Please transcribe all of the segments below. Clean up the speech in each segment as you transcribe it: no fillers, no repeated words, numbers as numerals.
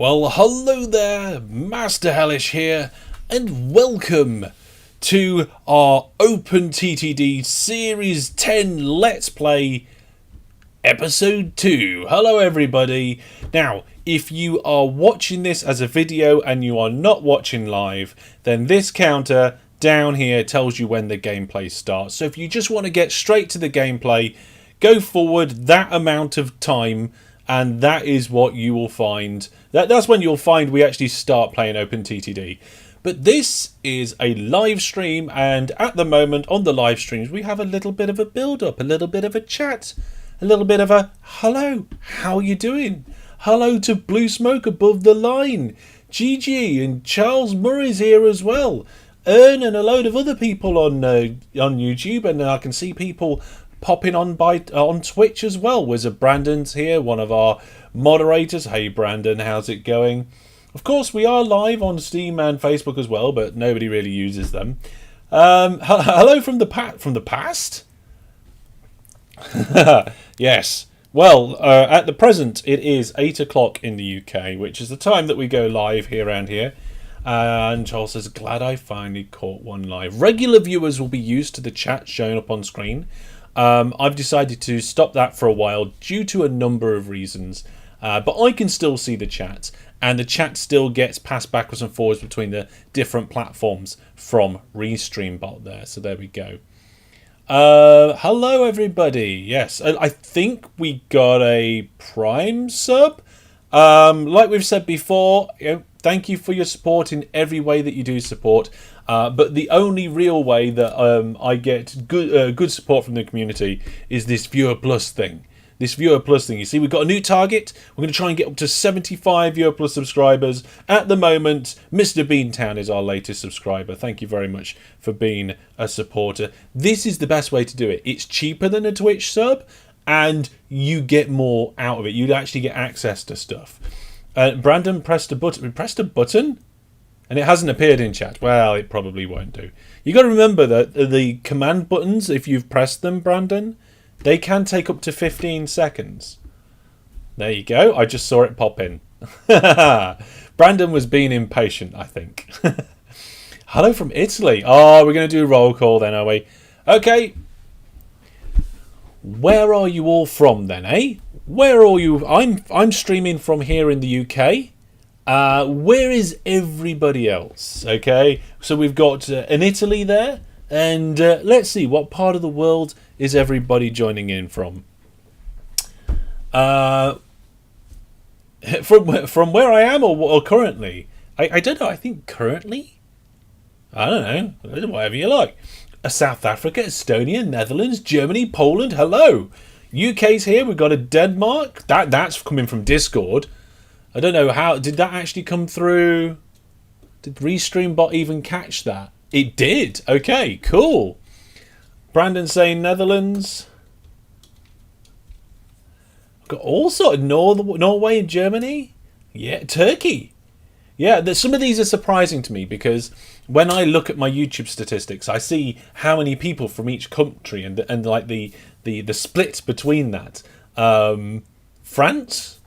Well, hello there, Master Hellish here, and welcome to our OpenTTD Series 10 Let's Play Episode 2. Hello everybody. Now, if you are watching this as a video and you are not watching live, then this counter down here tells you when the gameplay starts. So if you just want to get straight to the gameplay, go forward that amount of time and that is what you will find. That's when you'll find we actually start playing OpenTTD. But this is a live stream, and at the moment on the live streams we have a little bit of a build-up, a little bit of a chat, a little bit of a hello, how you doing? Hello to Blue Smoke above the line. Gigi and Charles Murray's here as well. Ern and a load of other people on YouTube, and I can see people popping on on Twitch as well. Wizard Brandon's here, one of our moderators. Hey Brandon, how's it going? Of course, we are live on Steam and Facebook as well, but nobody really uses them. Hello from the past. Yes. Well, at the present, it is 8 o'clock in the UK, which is the time that we go live here around here. And Charles says, glad I finally caught one live. Regular viewers will be used to the chat showing up on screen. I've decided to stop that for a while due to a number of reasons. But I can still see the chat, and the chat still gets passed backwards and forwards between the different platforms from Restreambot there. So there we go. Hello everybody. Yes, I think we got a Prime sub. Like we've said before, thank you for your support in every way that you do support. But the only real way that I get good support from the community is this Viewer Plus thing. This Viewer Plus thing. You see, we've got a new target. We're going to try and get up to 75 Viewer Plus subscribers. At the moment, Mr. Beantown is our latest subscriber. Thank you very much for being a supporter. This is the best way to do it. It's cheaper than a Twitch sub, and you get more out of it. You actually get access to stuff. Brandon pressed a button. We pressed a button? And it hasn't appeared in chat. Well, it probably won't do. You got to remember that the command buttons, if you've pressed them, Brandon, they can take up to 15 seconds. There you go. I just saw it pop in. Brandon was being impatient, I think. Hello from Italy. Oh, we're going to do a roll call then, are we? Okay. Where are you all from then, eh? Where are you? I'm streaming from here in the UK. Where is everybody else? Okay, so we've got an Italy there, and let's see, what part of the world is everybody joining in from? From where I am or currently? I don't know. I think currently. I don't know. Whatever you like. South Africa, Estonia, Netherlands, Germany, Poland. Hello. UK's here. We've got a Denmark. That's coming from Discord. I don't know how. Did that actually come through? Did Restreambot even catch that? It did. Okay, cool. Brandon saying Netherlands. I've got all sort of Norway and Germany. Yeah, Turkey. Yeah, some of these are surprising to me because when I look at my YouTube statistics, I see how many people from each country and like the split between that.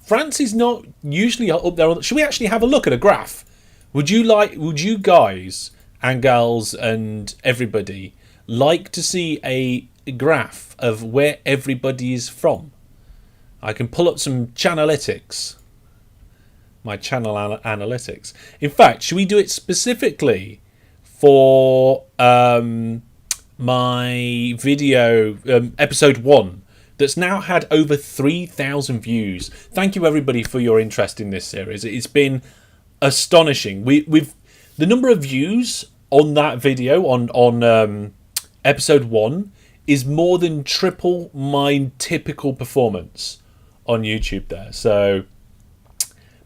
France is not usually up there. Should we actually have a look at a graph? Would you guys and gals and everybody like to see a graph of where everybody is from? I can pull up some Channelytics. My channel analytics. In fact, should we do it specifically for my video episode 1? That's now had over 3,000 views. Thank you everybody for your interest in this series. It's been astonishing. We've the number of views on that video on episode 1 is more than triple my typical performance on YouTube there. So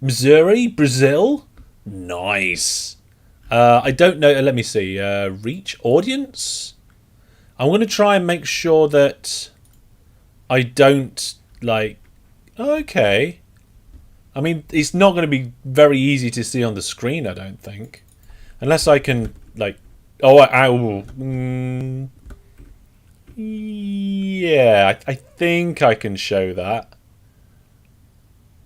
Missouri, Brazil, nice. I don't know. Let me see. Reach audience. I'm going to try and make sure that I don't like. Okay. I mean, it's not going to be very easy to see on the screen, I don't think, unless I can like. Oh, yeah. I think I can show that.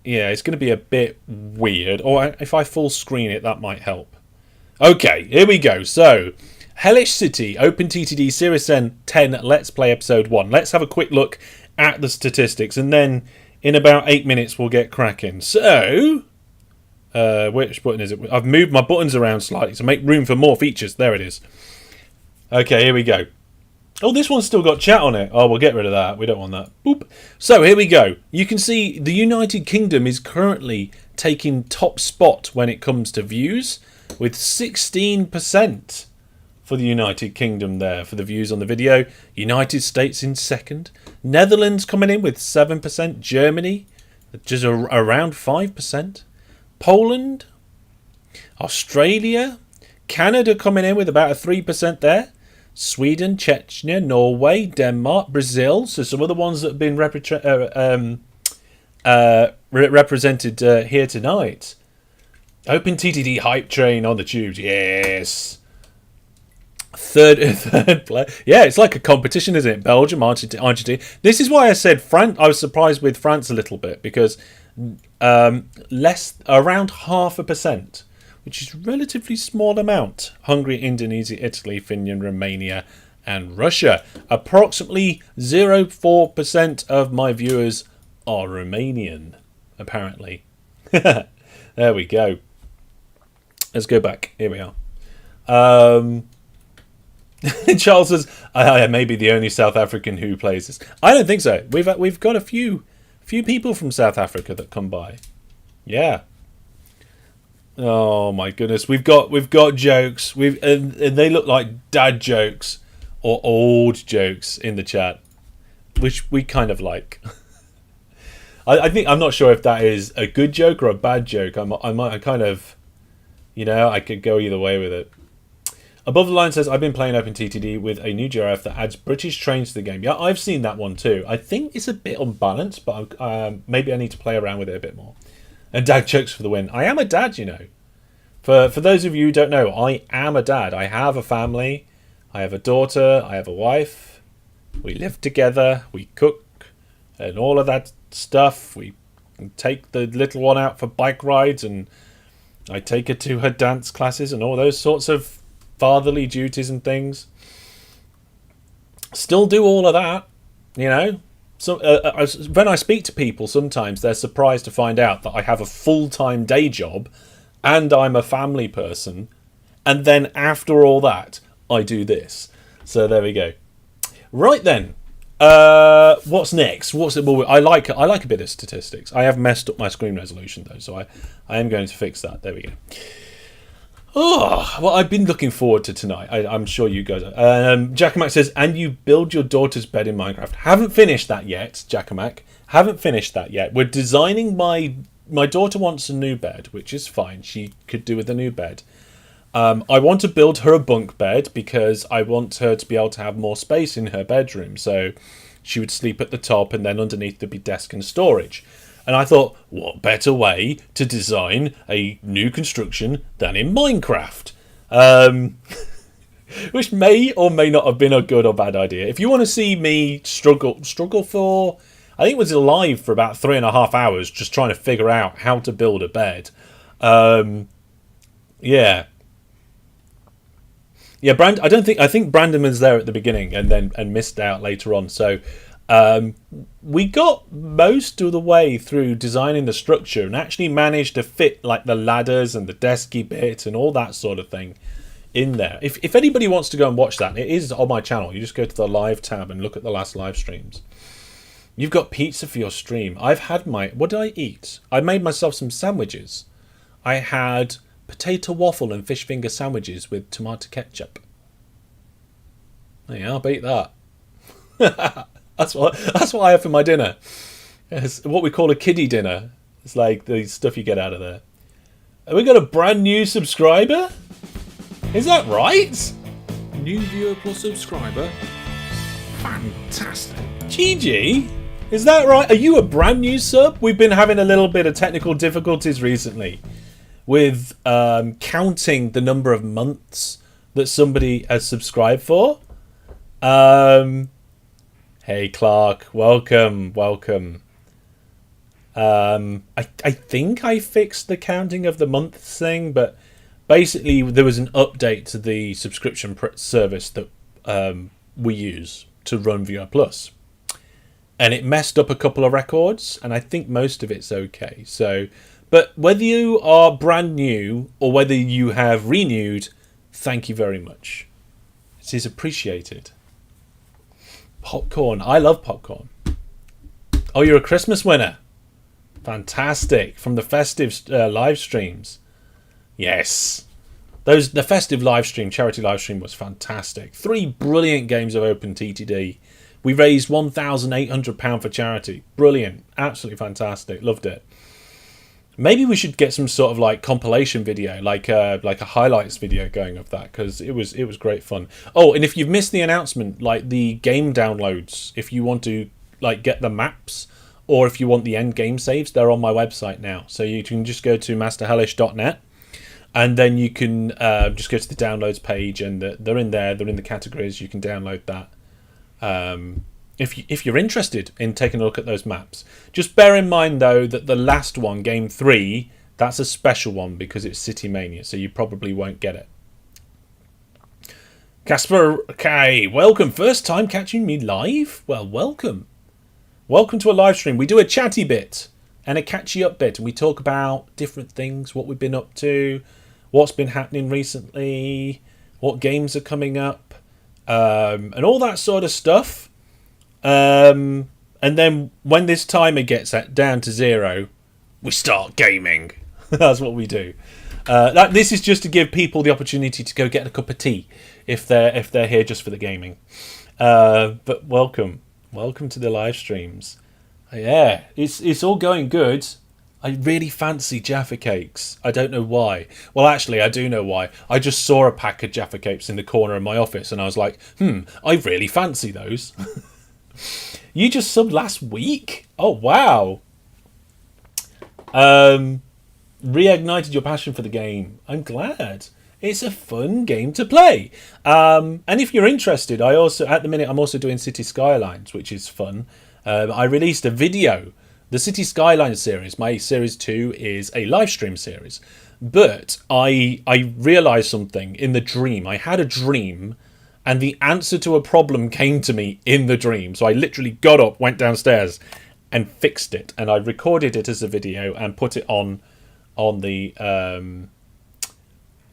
Yeah, it's going to be a bit weird. Or if I full screen it, that might help. Okay, here we go. So, Hellish City, OpenTTD Series 10 Let's Play Episode 1. Let's have a quick look at the statistics, and then in about 8 minutes we'll get cracking. So, which button is it? I've moved my buttons around slightly to make room for more features. There it is. Okay, here we go. Oh, this one's still got chat on it. Oh, we'll get rid of that. We don't want that. Boop. So here we go. You can see the United Kingdom is currently taking top spot when it comes to views, with 16% for the United Kingdom there for the views on the video. United States in second. Netherlands coming in with 7%. Germany just around 5%. Poland. Australia. Canada coming in with about a 3% there. Sweden, Chechnya, Norway, Denmark, Brazil. So some of the ones that have been represented here tonight. OpenTTD hype train on the tubes. Yes. Third place. Yeah, it's like a competition, isn't it? Belgium, Argentina. This is why I said France. I was surprised with France a little bit because around 0.5%. Which is a relatively small amount. Hungary, Indonesia, Italy, Finland, Romania, and Russia. Approximately 0.4% of my viewers are Romanian, apparently. There we go. Let's go back. Here we are. Charles says, I may be the only South African who plays this. I don't think so. We've got a few people from South Africa that come by. Yeah. Oh my goodness, we've got jokes. And they look like dad jokes or old jokes in the chat, which we kind of like. I think I'm not sure if that is a good joke or a bad joke. I kind of, I could go either way with it. Above the Line says, I've been playing OpenTTD with a new GIF that adds British trains to the game. Yeah, I've seen that one too. I think it's a bit unbalanced, but maybe I need to play around with it a bit more. And dad jokes for the win. I am a dad, For those of you who don't know, I am a dad. I have a family. I have a daughter. I have a wife. We live together. We cook and all of that stuff. We take the little one out for bike rides, and I take her to her dance classes and all those sorts of fatherly duties and things. Still do all of that, So when I speak to people, sometimes they're surprised to find out that I have a full-time day job and I'm a family person, and then after all that, I do this. So there we go. Right then, what's next? I like a bit of statistics. I have messed up my screen resolution though, so I am going to fix that. There we go. Oh, well, I've been looking forward to tonight. I'm sure you guys are. Jackamak says, and you build your daughter's bed in Minecraft. Haven't finished that yet, Jackamak. Haven't finished that yet. We're designing my daughter wants a new bed, which is fine. She could do with a new bed. I want to build her a bunk bed because I want her to be able to have more space in her bedroom. So she would sleep at the top, and then underneath there'd be desk and storage. And I thought, what better way to design a new construction than in Minecraft? Which may or may not have been a good or bad idea. If you want to see me struggle for... I think it was live for about 3.5 hours just trying to figure out how to build a bed. Yeah. Yeah, I think Brandon was there at the beginning and missed out later on. So we got most of the way through designing the structure and actually managed to fit like the ladders and the desky bit and all that sort of thing in there. If anybody wants to go and watch that, it is on my channel. You just go to the live tab and look at the last live streams. You've got pizza for your stream. I've had what did I eat? I made myself some sandwiches. I had potato waffle and fish finger sandwiches with tomato ketchup. Yeah, I'll beat that. That's what I have for my dinner. It's what we call a kiddie dinner. It's like the stuff you get out of there. Have we got a brand new subscriber? Is that right? New viewer plus subscriber. Fantastic. GG? Is that right? Are you a brand new sub? We've been having a little bit of technical difficulties recently with counting the number of months that somebody has subscribed for. Hey Clark, welcome. I think I fixed the counting of the months thing, but basically there was an update to the subscription service that we use to run VR Plus, and it messed up a couple of records, and I think most of it's okay. So, but whether you are brand new or whether you have renewed, thank you very much. It is appreciated. Popcorn. I love popcorn. Oh, you're a Christmas winner. Fantastic. From the Festive live streams. Yes. The Festive live stream, charity live stream was fantastic. 3 brilliant games of OpenTTD. We raised £1,800 for charity. Brilliant. Absolutely fantastic. Loved it. Maybe we should get some sort of like compilation video, like a highlights video going of that, because it was great fun. Oh, and if you've missed the announcement, like the game downloads, if you want to like get the maps, or if you want the end game saves, they're on my website now. So you can just go to masterhellish.net, and then you can just go to the downloads page, and they're in there. They're in the categories. You can download that. If you're interested in taking a look at those maps. Just bear in mind, though, that the last one, Game 3, that's a special one because it's City Mania, so you probably won't get it. Casper K, welcome. First time catching me live? Well, welcome. Welcome to a live stream. We do a chatty bit and a catchy up bit, and we talk about different things, what we've been up to, what's been happening recently, what games are coming up, and all that sort of stuff. And then when this timer gets down to 0, we start gaming. That's what we do. This is just to give people the opportunity to go get a cup of tea if they're here just for the gaming. But welcome to the live streams. Yeah, it's all going good. I really fancy Jaffa cakes. I don't know why. Well, actually, I do know why. I just saw a pack of Jaffa cakes in the corner of my office, and I was like, I really fancy those. You just subbed last week? Oh, wow. Reignited your passion for the game. I'm glad. It's a fun game to play. And if you're interested, at the minute, I'm also doing City Skylines, which is fun. I released a video. The City Skylines series, my series 2, is a live stream series. But I realised something in the dream. I had a dream, and the answer to a problem came to me in the dream. So I literally got up, went downstairs, and fixed it. And I recorded it as a video and put it on the.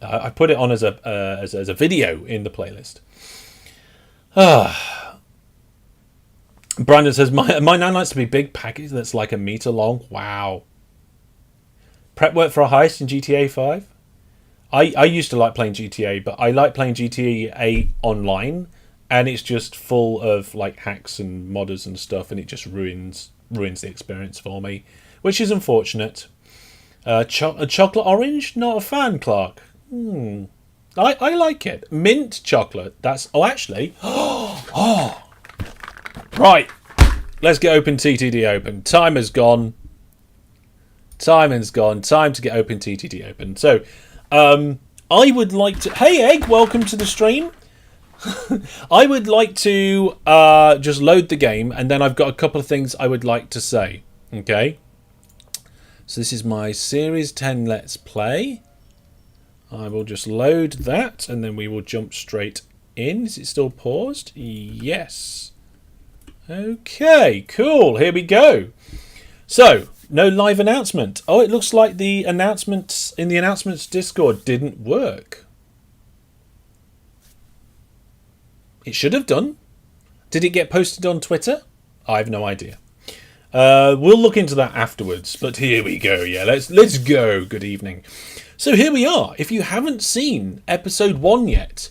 I put it on as a video in the playlist. Brandon says my nan likes to be big package that's like a meter long. Wow. Prep work for a heist in GTA 5. I used to like playing GTA, but I like playing GTA online, and it's just full of like hacks and modders and stuff, and it just ruins the experience for me, which is unfortunate. A chocolate orange, not a fan, Clark. I like it. Mint chocolate. Actually. Right. Let's get OpenTTD open. Timer's gone. Timing's gone. Time to get OpenTTD open. So. I would like to... Hey, Egg, welcome to the stream. I would like to just load the game, and then I've got a couple of things I would like to say. Okay? So this is my Series 10 Let's Play. I will just load that, and then we will jump straight in. Is it still paused? Yes. Okay, cool. Here we go. So... no live announcement. Oh, it looks like the announcements in the announcements Discord didn't work. It should have done. Did it get posted on Twitter? I have no idea. We'll look into that afterwards. But here we go. Yeah, let's go. Good evening. So here we are. If you haven't seen episode 1 yet,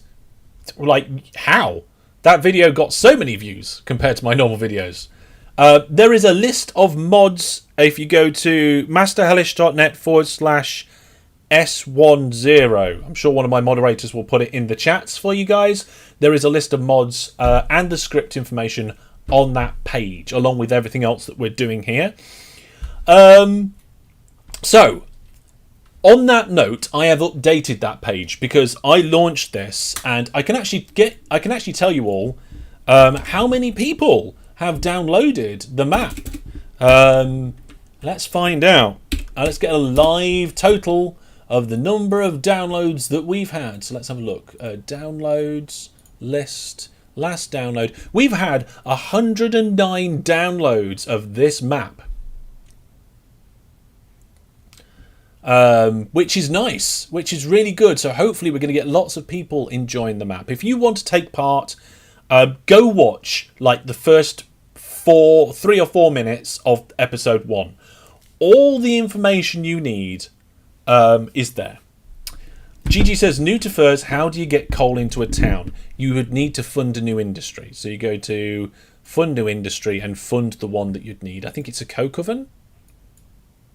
like how? That video got so many views compared to my normal videos. There is a list of mods if you go to masterhellish.net/S10. I'm sure one of my moderators will put it in the chats for you guys. There is a list of mods and the script information on that page, along with everything else that we're doing here. So, on that note, I have updated that page because I launched this, and I can actually tell you all how many people have downloaded the map. Let's find out. Let's get a live total of the number of downloads that we've had. So let's have a look. Downloads, list, last download. We've had 109 downloads of this map. Which is nice, which is really good. So hopefully we're going to get lots of people enjoying the map. If you want to take part, go watch like the first 3 or 4 minutes of episode 1. All the information you need is there. Gigi says, new to FURS, how do you get coal into a town? You would need to fund a new industry. So you go to fund new industry and fund the one that you'd need. I think it's a coke oven.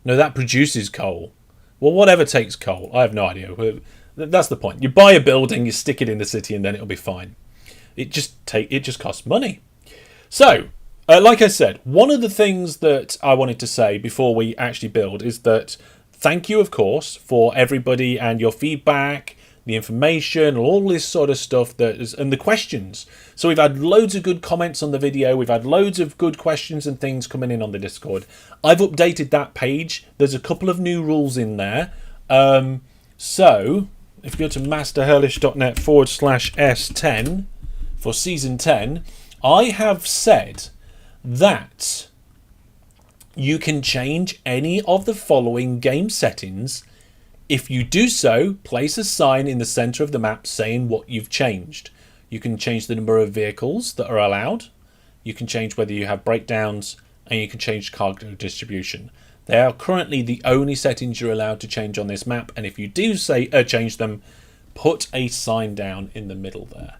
No, that produces coal. Well, whatever takes coal. I have no idea. That's the point. You buy a building, you stick it in the city, and then it'll be fine. It just costs money. So, like I said, one of the things that I wanted to say before we actually build is that thank you, of course, for everybody and your feedback, the information, all this sort of stuff and the questions. So we've had loads of good comments on the video. We've had loads of good questions and things coming in on the Discord. I've updated that page. There's a couple of new rules in there. So if you go to masterhellish.net/S10 for season 10, I have said that you can change any of the following game settings. If you do so, place a sign in the center of the map saying what you've changed. You can change the number of vehicles that are allowed. You can change whether you have breakdowns, and you can change cargo distribution. They are currently the only settings you're allowed to change on this map, and if you do change them, put a sign down in the middle there.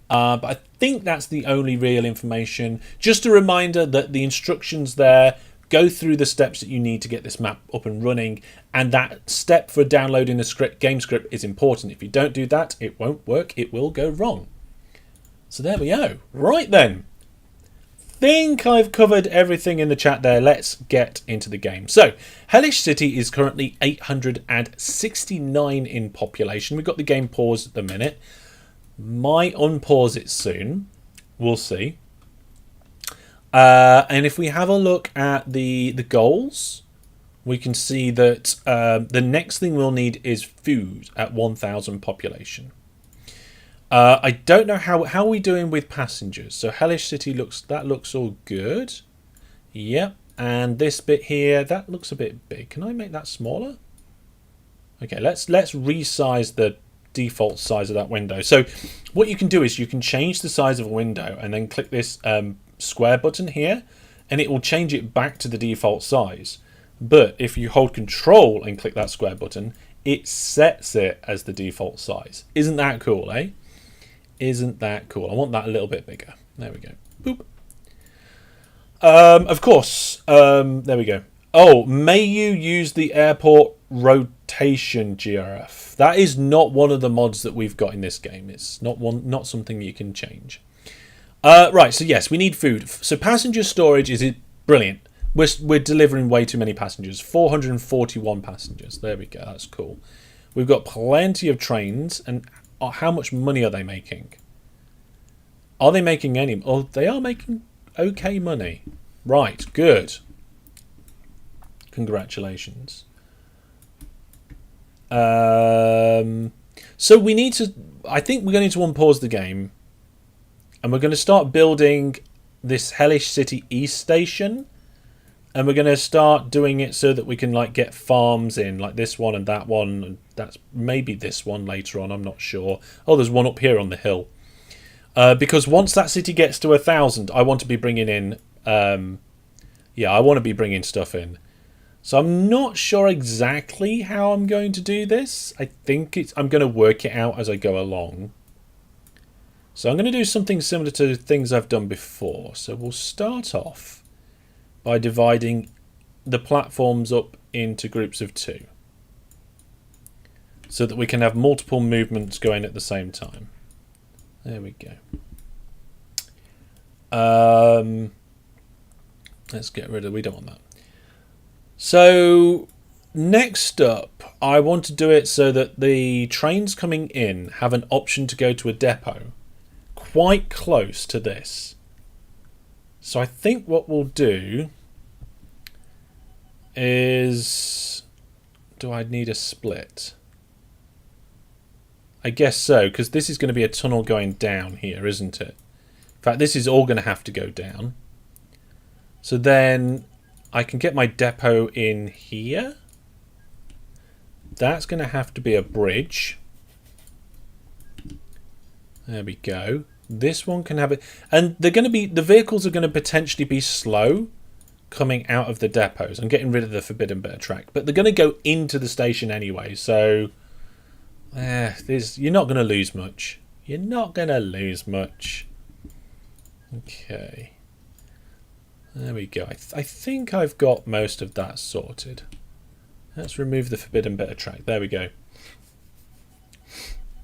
But I think that's the only real information. Just a reminder that the instructions there go through the steps that you need to get this map up and running, and that step for downloading the game script is important. If you don't do that, it won't work. It will go wrong. So there we go. Right then. Think I've covered everything in the chat there. Let's get into the game. So, Hellish City is currently 869 in population. We've got the game paused at the minute. Might unpause it soon. We'll see. And if we have a look at the goals, we can see that the next thing we'll need is food at 1,000 population. I don't know how are we doing with passengers. So Hellish City looks all good. Yep. And this bit here, that looks a bit big. Can I make that smaller? Okay, let's resize the default size of that window. So what you can do is you can change the size of a window and then click this square button here, and it will change it back to the default size. But if you hold Control and click that square button, it sets it as the default size. Isn't that cool, eh? Isn't that cool? I want that a little bit bigger. There we go. Boop. Of course. There we go. Oh, may you use the airport rotation GRF? That is not one of the mods that we've got in this game. It's not something you can change. Right, so yes, we need food. So passenger storage is brilliant. We're delivering way too many passengers. 441 passengers. There we go. That's cool. We've got plenty of trains. And how much money are they making? Are they making any? Oh, they are making okay money. Right, good. Congratulations. So we need to... I think we're going to unpause the game. And we're going to start building this Hellish City East station. And we're going to start doing it so that we can like get farms in, like this one and that one. And that's maybe this one later on, I'm not sure. Oh, there's one up here on the hill. Because once that city gets to 1,000, I want to be bringing in... I want to be bringing stuff in. So I'm not sure exactly how I'm going to do this. I think I'm going to work it out as I go along. So I'm going to do something similar to things I've done before. So we'll start off by dividing the platforms up into groups of 2. So that we can have multiple movements going at the same time. There we go. Let's get rid of... We don't want that. So next up, I want to do it so that the trains coming in have an option to go to a depot quite close to this. So I think what we'll do is... Do I need a split? I guess so, because this is going to be a tunnel going down here, isn't it? In fact, this is all going to have to go down. So then I can get my depot in here. That's going to have to be a bridge. There we go. This one can have it. And they're going to be... The vehicles are going to potentially be slow coming out of the depots. I'm getting rid of the forbidden bit of track. But they're going to go into the station anyway, so... you're not going to lose much. You're not going to lose much. Okay. There we go. I think I've got most of that sorted. Let's remove the forbidden bit of track. There we go.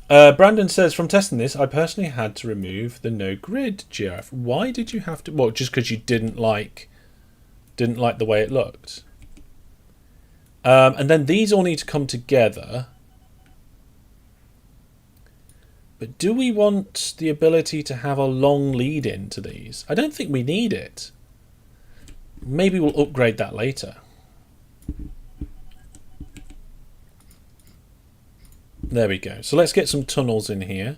Brandon says, from testing this, I personally had to remove the no grid GRF. Why did you have to? Well, just because you didn't like the way it looked. And then these all need to come together. But do we want the ability to have a long lead into these? I don't think we need it. Maybe we'll upgrade that later. There we go. So let's get some tunnels in here.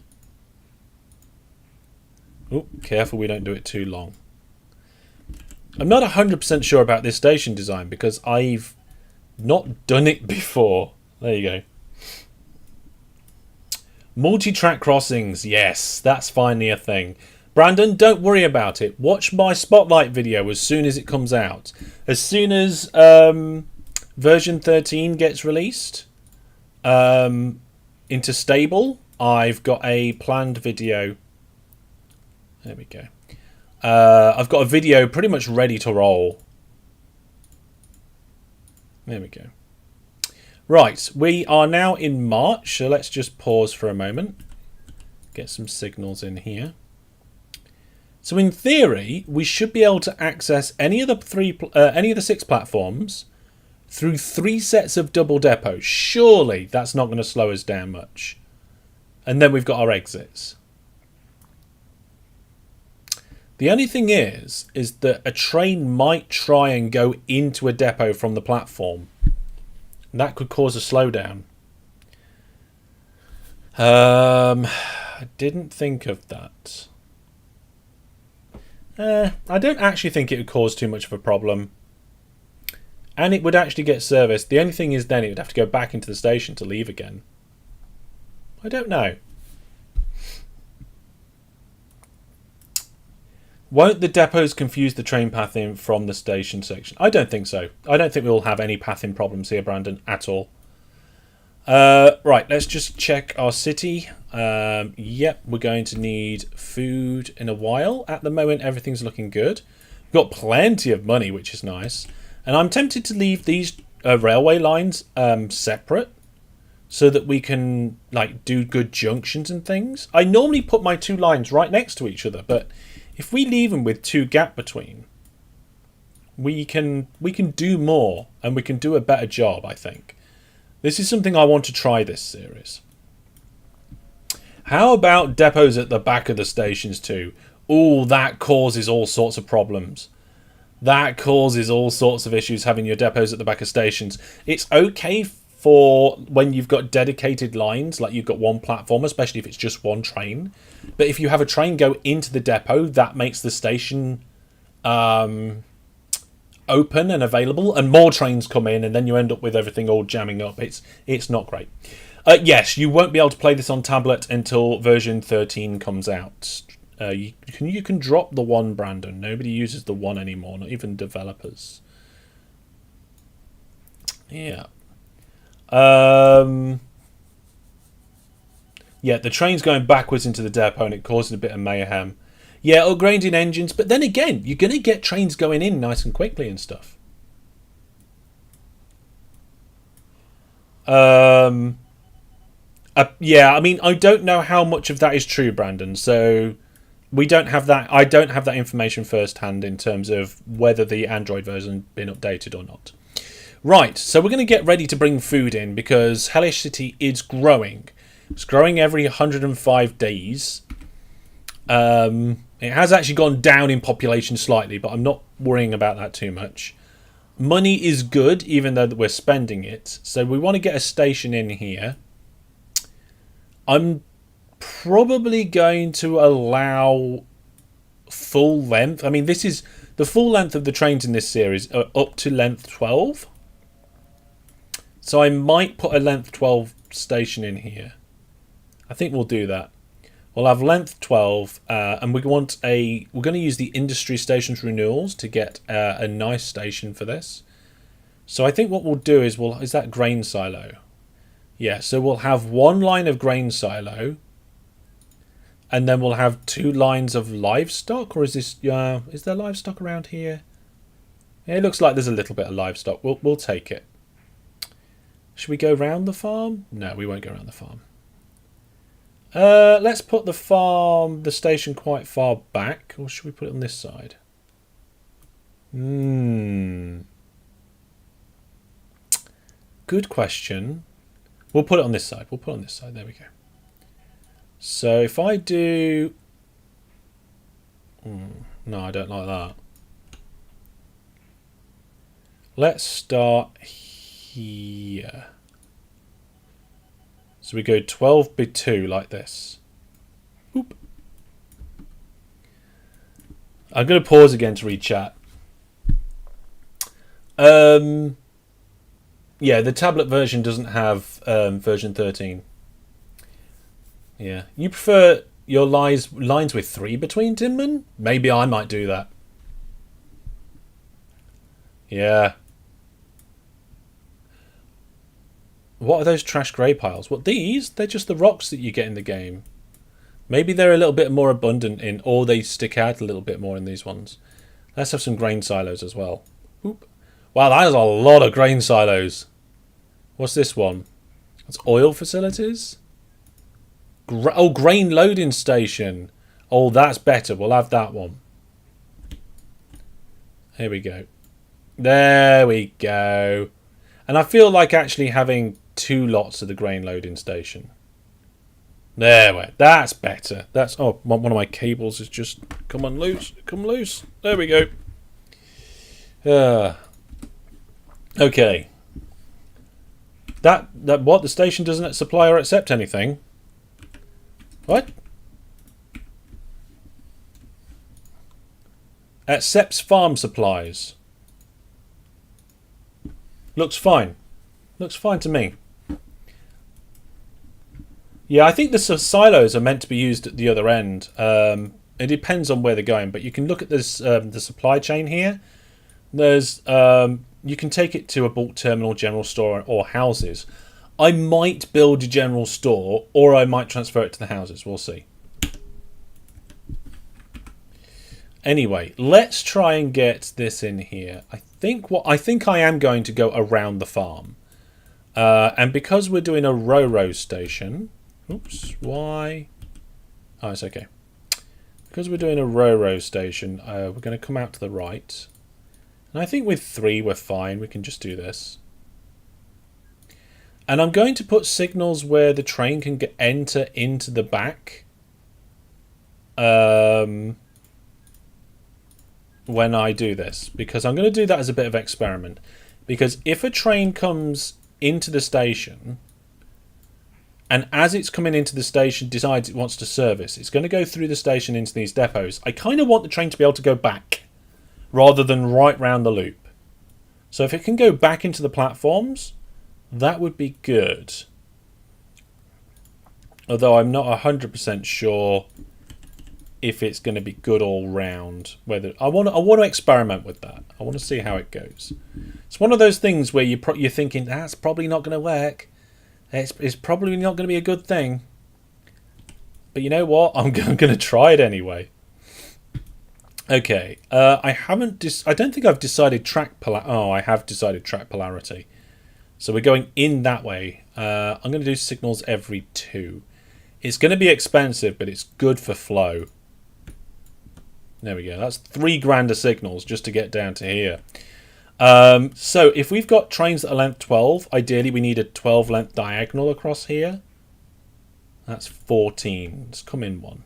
Oh, careful we don't do it too long. I'm not 100% sure about this station design because I've not done it before. There you go. Multi-track crossings. Yes, that's finally a thing. Brandon, don't worry about it. Watch my Spotlight video as soon as it comes out. As soon as version 13 gets released into stable, I've got a planned video. There we go. I've got a video pretty much ready to roll. There we go. Right, we are now in March, so let's just pause for a moment. Get some signals in here. So in theory, we should be able to access any of the 6 platforms through 3 sets of double depots. Surely that's not going to slow us down much. And then we've got our exits. The only thing is that a train might try and go into a depot from the platform. That could cause a slowdown. I didn't think of that. I don't actually think it would cause too much of a problem. And it would actually get serviced. The only thing is then it would have to go back into the station to leave again. I don't know. Won't the depots confuse the train pathing from the station section? I don't think so. I don't think we'll have any pathing problems here, Brandon, at all. Right, let's just check our city. Yep, we're going to need food in a while. At the moment, everything's looking good. We've got plenty of money, which is nice. And I'm tempted to leave these railway lines separate so that we can do good junctions and things. I normally put my 2 lines right next to each other, but if we leave them with 2 gap between, we can do more and we can do a better job, I think. This is something I want to try this series. How about depots at the back of the stations too? Oh, that causes all sorts of problems. That causes all sorts of issues having your depots at the back of stations. It's okay for when you've got dedicated lines, like you've got one platform, especially if it's just one train. But if you have a train go into the depot, that makes the station open and available, and more trains come in, and then you end up with everything all jamming up. It's not great. Yes, you won't be able to play this on tablet until version 13 comes out. You can drop the 1, Brandon. Nobody uses the 1 anymore, not even developers. Yeah. Yeah, the train's going backwards into the depot and it caused a bit of mayhem. Yeah, upgrading engines, but then again, you're going to get trains going in nice and quickly and stuff. Yeah, I mean, I don't know how much of that is true, Brandon, so we don't have that. I don't have that information firsthand in terms of whether the Android version has been updated or not. Right, so we're going to get ready to bring food in because Hellish City is growing. It's growing every 105 days. It has actually gone down in population slightly, but I'm not worrying about that too much. money is good, even though we're spending it. So we want to get a station in here. I'm probably going to allow full length. I mean, this is the full length of the trains in this series are up to length 12. So I might put a length 12 station in here. I think we'll do that. We'll have length 12, and we're going to use the industry stations renewals to get a nice station for this. So I think what we'll do is is that grain silo? Yeah, so we'll have one line of grain silo, and then we'll have 2 lines of livestock. Or is this? Is there livestock around here? Yeah, it looks like there's a little bit of livestock. We'll take it. Should we go round the farm? No, we won't go around the farm. Let's put the station quite far back, or should we put it on this side? Good question. We'll put it on this side. There we go. So if I do... no, I don't like that. Let's start here. So we go 12 by 2 like this. Oop. I'm going to pause again to read chat. Yeah, the tablet version doesn't have version 13. Yeah. You prefer your lines with 3 between, Tinman? Maybe I might do that. Yeah. What are those trash grey piles? What, these? They're just the rocks that you get in the game. Maybe they're a little bit more abundant in, or they stick out a little bit more in these ones. Let's have some grain silos as well. Oop. Wow, that is a lot of grain silos. What's this one? It's oil facilities? Grain loading station. Oh, that's better. We'll have that one. Here we go. There we go. And I feel like actually having 2 lots of the grain loading station. There we go. That's better. That's... Oh, one of my cables is just... Come on, loose. Come loose. There we go. Okay. That what? The station doesn't supply or accept anything? What? Accepts farm supplies. Looks fine. Looks fine to me. Yeah, I think the silos are meant to be used at the other end. It depends on where they're going, but you can look at this the supply chain here. There's you can take it to a bulk terminal, general store, or houses. I might build a general store, or I might transfer it to the houses. We'll see. Anyway, let's try and get this in here. I think I am going to go around the farm, and because we're doing a row station. Oops, why? Oh, it's okay. Because we're doing a row station, we're going to come out to the right. And I think with 3 we're fine. We can just do this. And I'm going to put signals where the train can enter into the back. When I do this. Because I'm going to do that as a bit of experiment. Because if a train comes into the station... and as it's coming into the station decides it wants to service, it's going to go through the station into these depots. I kind of want the train to be able to go back rather than right round the loop. So if it can go back into the platforms, that would be good. Although I'm not 100% sure if it's going to be good all round. Whether I want to experiment with that. I want to see how it goes. It's one of those things where you're thinking that's probably not going to work. It's probably not going to be a good thing. But you know what? I'm going to try it anyway. Okay. I don't think I've decided track polarity. Oh, I have decided track polarity. So we're going in that way. I'm going to do signals every 2. It's going to be expensive, but it's good for flow. There we go. That's 3 grand of signals just to get down to here. So if we've got trains that are length 12, ideally we need a 12 length diagonal across here. That's 14. Let's come in one.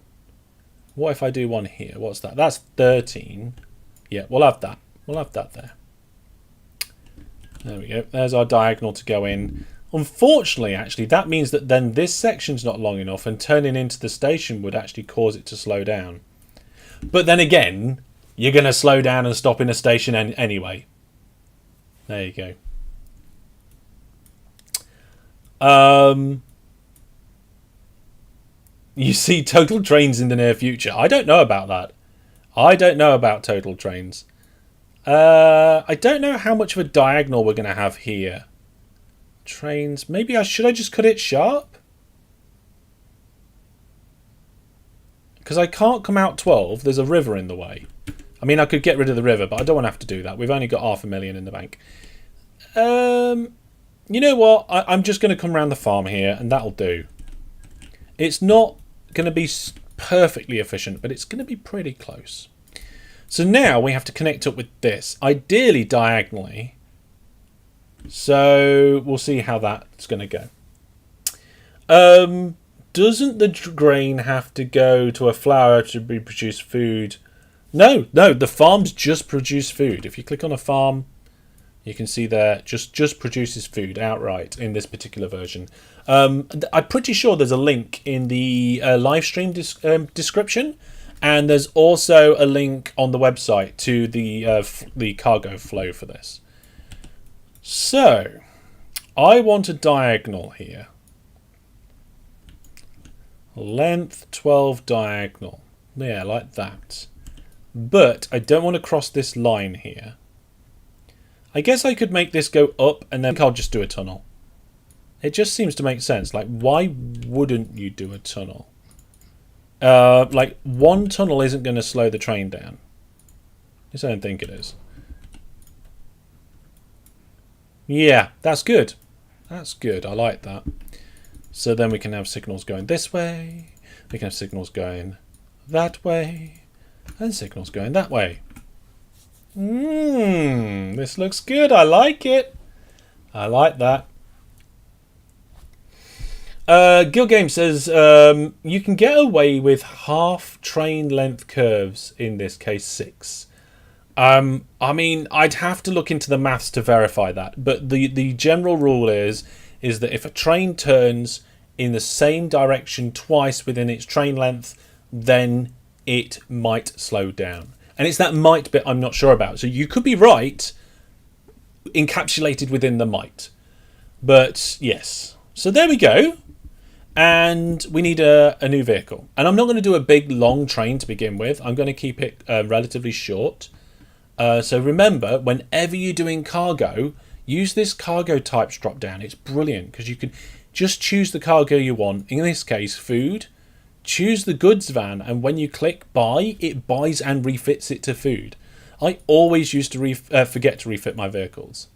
What if I do one here? What's that? That's 13. Yeah, we'll have that. We'll have that there. There we go. There's our diagonal to go in. Unfortunately, actually, that means that then this section's not long enough, and turning into the station would actually cause it to slow down. But then again, you're going to slow down and stop in a station anyway. There you go. You see total trains in the near future. I don't know about that. I don't know about total trains. I don't know how much of a diagonal we're going to have here. Trains. Maybe should I just cut it sharp? Because I can't come out 12. There's a river in the way. I mean, I could get rid of the river, but I don't want to have to do that. We've only got 500,000 in the bank. You know what? I'm just going to come around the farm here, and that'll do. It's not going to be perfectly efficient, but it's going to be pretty close. So now we have to connect up with this, ideally diagonally. So we'll see how that's going to go. Doesn't the grain have to go to a flour to be produce food? No, the farms just produce food. If you click on a farm, you can see there just produces food outright in this particular version. I'm pretty sure there's a link in the live stream description, and there's also a link on the website to the cargo flow for this. So I want a diagonal here. Length 12 diagonal. Yeah, like that. But I don't want to cross this line here. I guess I could make this go up and then I'll just do a tunnel. It just seems to make sense. Like, why wouldn't you do a tunnel? Like, one tunnel isn't going to slow the train down. I just don't think it is. Yeah, that's good. That's good. I like that. So then we can have signals going this way. We can have signals going that way. And signals going that way. This looks good. I like it. I like that. Gil Game says you can get away with half train length curves in this case 6. I mean, I'd have to look into the maths to verify that, but the general rule is that if a train turns in the same direction twice within its train length, then it might slow down. And it's that might bit I'm not sure about. So you could be right, encapsulated within the might. But yes. So there we go. And we need a new vehicle. And I'm not going to do a big long train to begin with. I'm going to keep it relatively short. So remember, whenever you're doing cargo, use this cargo types drop down. It's brilliant because you can just choose the cargo you want. In this case, food. Choose the goods van, and when you click buy, it buys and refits it to food. I always used to forget to refit my vehicles.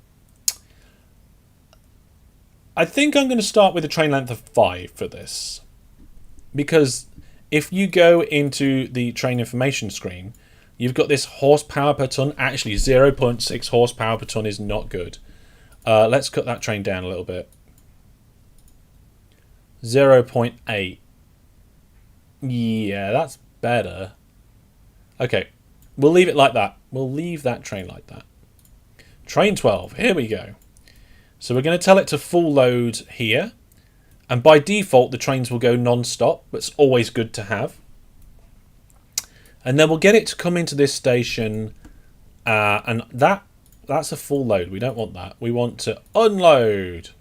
I think I'm going to start with a train length of 5 for this. Because if you go into the train information screen, you've got this horsepower per ton. Actually, 0.6 horsepower per ton is not good. Let's cut that train down a little bit. 0.8. Yeah, that's better. Okay, we'll leave it like that. We'll leave that train like that. Train 12, here we go. So we're going to tell it to full load here. And by default, the trains will go non-stop. But it's always good to have. And then we'll get it to come into this station. And that's a full load. We don't want that. We want to unload.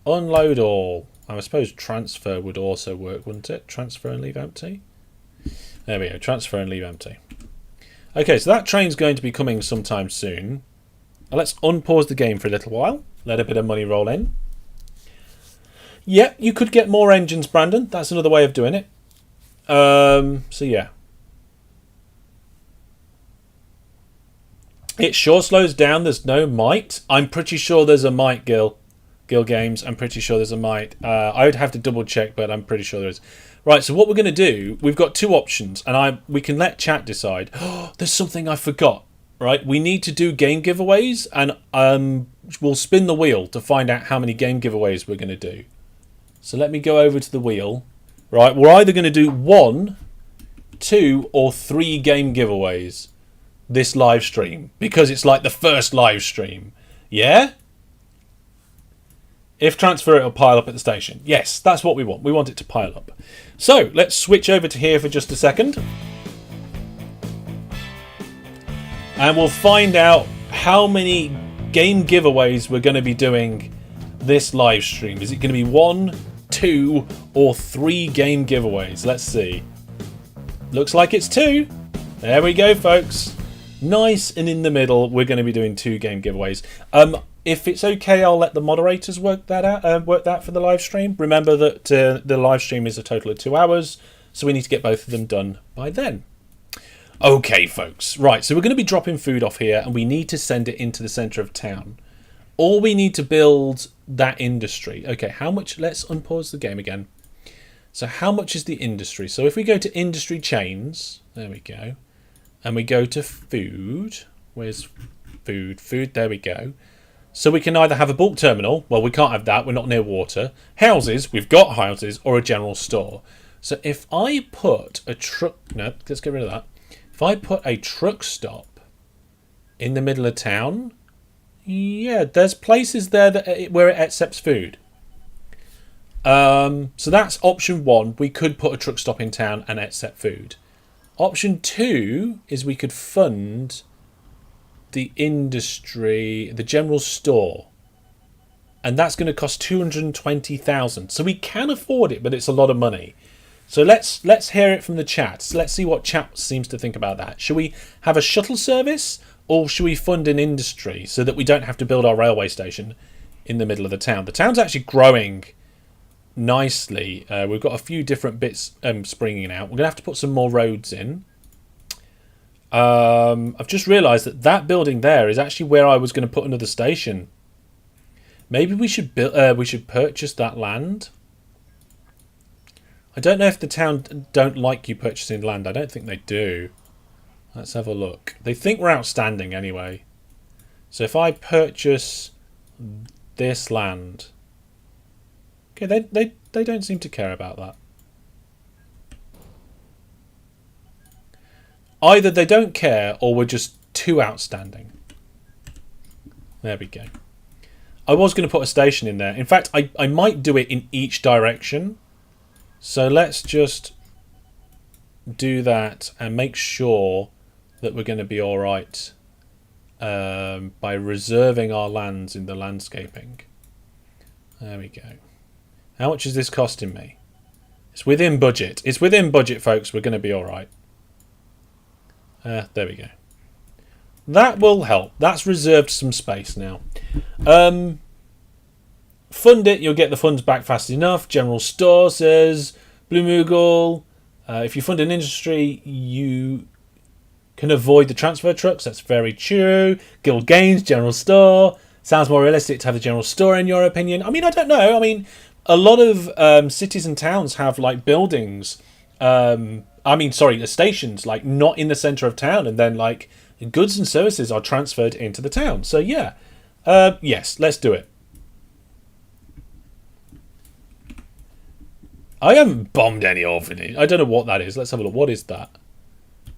Unload all. I suppose transfer would also work, wouldn't it? Transfer and leave empty. There we go. Transfer and leave empty. Okay, so that train's going to be coming sometime soon. Now let's unpause the game for a little while. Let a bit of money roll in. Yeah, you could get more engines, Brandon. That's another way of doing it. So yeah. It sure slows down. There's no might. I'm pretty sure there's a might, Gil Games. I'm pretty sure there's a might. I would have to double check, but I'm pretty sure there is. Right, so what we're going to do, we've got 2 options, and we can let chat decide. Oh, there's something I forgot. Right, we need to do game giveaways, and we'll spin the wheel to find out how many game giveaways we're going to do. So let me go over to the wheel. Right, we're either going to do 1, 2, or 3 game giveaways this live stream, because it's like the first live stream. Yeah? If transfer, it'll pile up at the station. Yes, that's what we want. We want it to pile up. So let's switch over to here for just a second. And we'll find out how many game giveaways we're going to be doing this live stream. Is it going to be 1, 2, or 3 game giveaways? Let's see. Looks like it's 2. There we go, folks. Nice and in the middle, we're going to be doing 2 game giveaways. If it's okay, I'll let the moderators work that out. Work that for the live stream. Remember that the live stream is a total of 2 hours, so we need to get both of them done by then. Okay, folks. Right, so we're going to be dropping food off here, and we need to send it into the centre of town. Or we need to build that industry. Okay, how much? Let's unpause the game again. So how much is the industry? So if we go to industry chains, there we go, and we go to food. Where's food? Food, there we go. So we can either have a bulk terminal. Well, we can't have that. We're not near water. Houses. We've got houses. Or a general store. So if I put a truck... No, let's get rid of that. If I put a truck stop in the middle of town... Yeah, there's places there where it accepts food. So that's option 1. We could put a truck stop in town and accept food. Option 2 is we could fund... the industry, the general store, and that's going to cost 220,000. So we can afford it, but it's a lot of money. So let's hear it from the chat. So let's see what chat seems to think about that. Should we have a shuttle service, or should we fund an industry so that we don't have to build our railway station in the middle of the town? The town's actually growing nicely. We've got a few different bits springing out. We're going to have to put some more roads in. I've just realised that building there is actually where I was going to put another station. Maybe we should purchase that land. I don't know if the town don't like you purchasing land. I don't think they do. Let's have a look. They think we're outstanding anyway. So if I purchase this land, okay, they don't seem to care about that. Either they don't care or we're just too outstanding. There we go. I was going to put a station in there. In fact, I might do it in each direction. So let's just do that and make sure that we're going to be all right by reserving our lands in the landscaping. There we go. How much is this costing me? It's within budget. It's within budget, folks. We're going to be all right. There we go. That will help. That's reserved some space now. Fund it. You'll get the funds back fast enough. General Store says, Blue Moogle, if you fund an industry, you can avoid the transfer trucks. That's very true. Guild Games, General Store. Sounds more realistic to have the General Store in your opinion. I mean, I don't know. I mean, a lot of cities and towns have like buildings... stations, like not in the centre of town, and then like goods and services are transferred into the town. So yeah, yes, let's do it. I haven't bombed any orphanage. I don't know what that is. Let's have a look. What is that?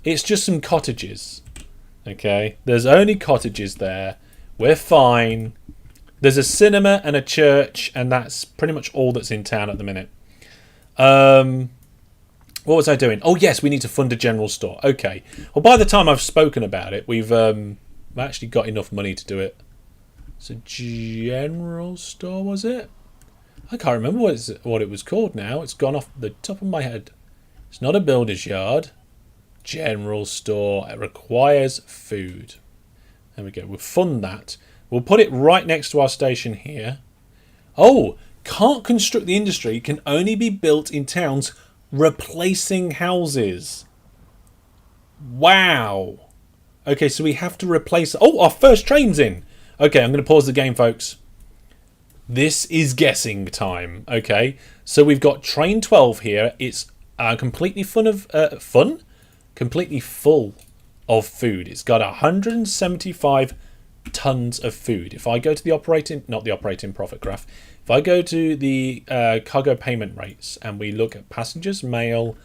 It's just some cottages. Okay, there's only cottages there. We're fine. There's a cinema and a church, and that's pretty much all that's in town at the minute. What was I doing? Oh, yes, we need to fund a general store. Okay. Well, by the time I've spoken about it, we've actually got enough money to do it. So, general store, was it? I can't remember what it was called now. It's gone off the top of my head. It's not a builder's yard. General store. It requires food. There we go. We'll fund that. We'll put it right next to our station here. Oh, can't construct the industry. Can only be built in towns replacing houses. Wow. Okay, so we have to replace... Oh, our first train's in. Okay, I'm going to pause the game, folks. This is guessing time. Okay, so we've got train 12 here. It's completely completely full of food. It's got 175 tons of food. If I go to the not the operating profit graph, if I go to the cargo payment rates and we look at passengers, mail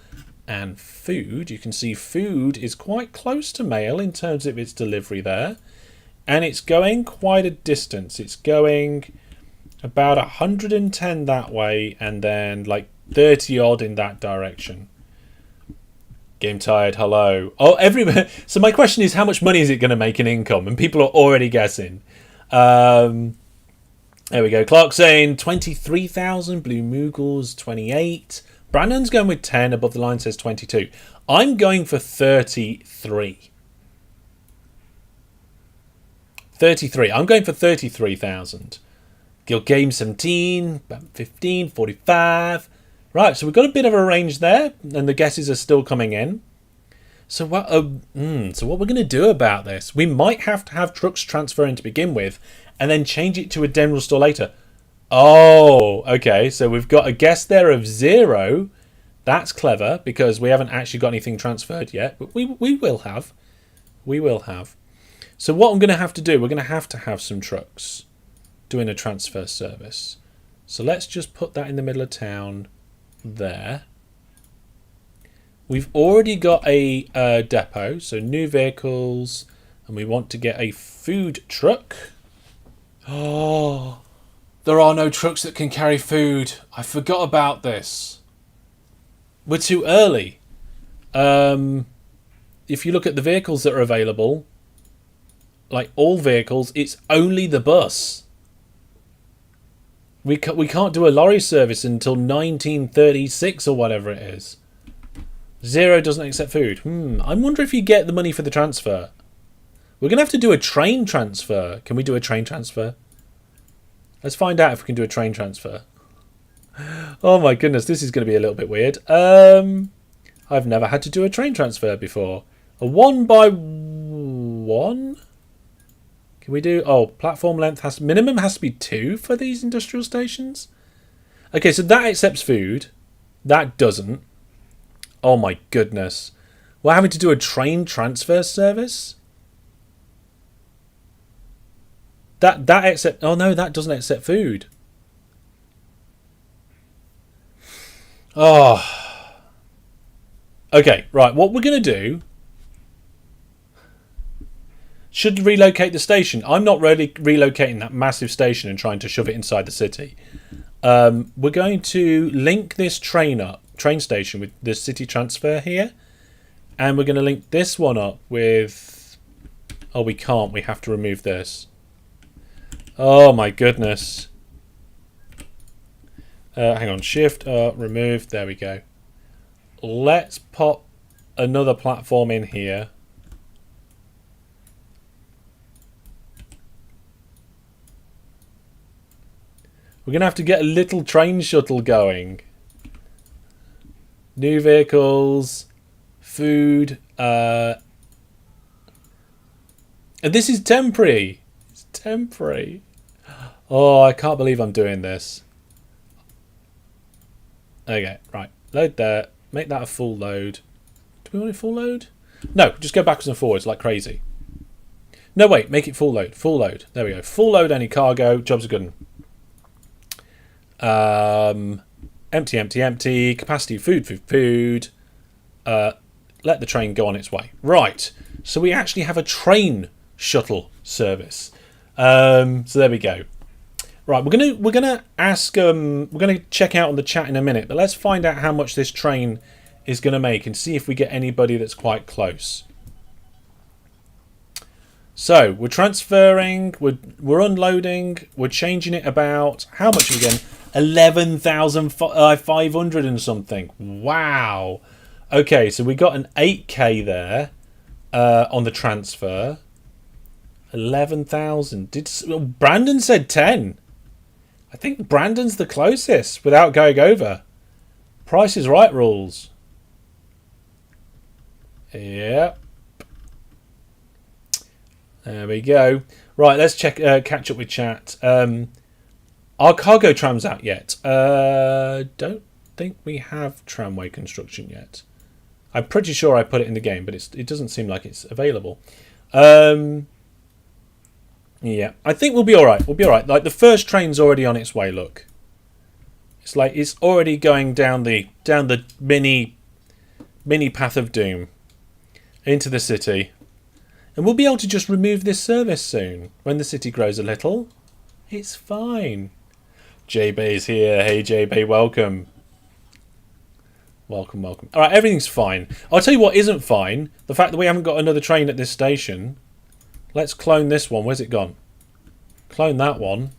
and food, you can see food is quite close to mail in terms of its delivery there, and it's going quite a distance. It's going About 110 that way, and then like 30 odd in that direction. Game tired, hello. Oh, everybody. So my question is, how much money is it going to make in income? And people are already guessing. There we go. Clark saying 23,000. Blue Moogles 28. Brandon's going with 10. Above the line says 22. I'm going for 33. 33. I'm going for 33,000. Guild Game 17, 15, 45. Right, so we've got a bit of a range there, and the guesses are still coming in. So what we're going to do about this, we might have to have trucks transferring to begin with, and then change it to a general store later. Oh, okay, so we've got a guess there of 0. That's clever, because we haven't actually got anything transferred yet, but we will have. We will have. So what I'm going to have to do, we're going to have some trucks doing a transfer service. So let's just put that in the middle of town there. We've already got a depot, so new vehicles, and we want to get a food truck. Oh, there are no trucks that can carry food. I forgot about this. We're too early. If you look at the vehicles that are available, like all vehicles, it's only the bus. We can't do a lorry service until 1936 or whatever it is. 0 doesn't accept food. I wonder if you get the money for the transfer. We're going to have to do a train transfer. Can we do a train transfer? Let's find out if we can do a train transfer. Oh my goodness, this is going to be a little bit weird. I've never had to do a train transfer before. A 1x1? Can we do... Oh, platform length minimum has to be 2 for these industrial stations? Okay, so that accepts food. That doesn't. Oh my goodness. We're having to do a train transfer service? That accept... Oh no, that doesn't accept food. Oh. Okay, right. What we're going to do... Should relocate the station. I'm not really relocating that massive station and trying to shove it inside the city. We're going to link this train station with the city transfer here. And we're going to link this one up with... Oh, we can't. We have to remove this. Oh, my goodness. Hang on. Shift, remove. There we go. Let's pop another platform in here. We're going to have to get a little train shuttle going. New vehicles, food. And this is temporary. It's temporary. Oh, I can't believe I'm doing this. Okay, right. Load there. Make that a full load. Do we want a full load? No, just go backwards and forwards like crazy. No, wait. Make it full load. Full load. There we go. Full load any cargo. Job's a good one. Empty, empty, empty. Capacity, food. Let the train go on its way. Right. So we actually have a train shuttle service. So there we go. Right. We're gonna ask. We're gonna check out on the chat in a minute, but let's find out how much this train is gonna make and see if we get anybody that's quite close. So we're transferring. We're unloading. We're changing it about how much again? 11,500 and something. Wow. Okay, so we got an 8k there on the transfer. 11,000. Brandon said 10. I think Brandon's the closest without going over. Price is Right rules. Yep. There we go. Right, let's check. Catch up with chat. Are cargo trams out yet? Don't think we have tramway construction yet. I'm pretty sure I put it in the game, but it doesn't seem like it's available. Yeah, I think we'll be all right. We'll be all right. Like the first train's already on its way. Look, it's like it's already going down the mini path of doom into the city, and we'll be able to just remove this service soon when the city grows a little. It's fine. JB's here. Hey JB, welcome. Welcome. Alright, everything's fine. I'll tell you what isn't fine. The fact that we haven't got another train at this station. Let's clone this one. Where's it gone? Clone that one.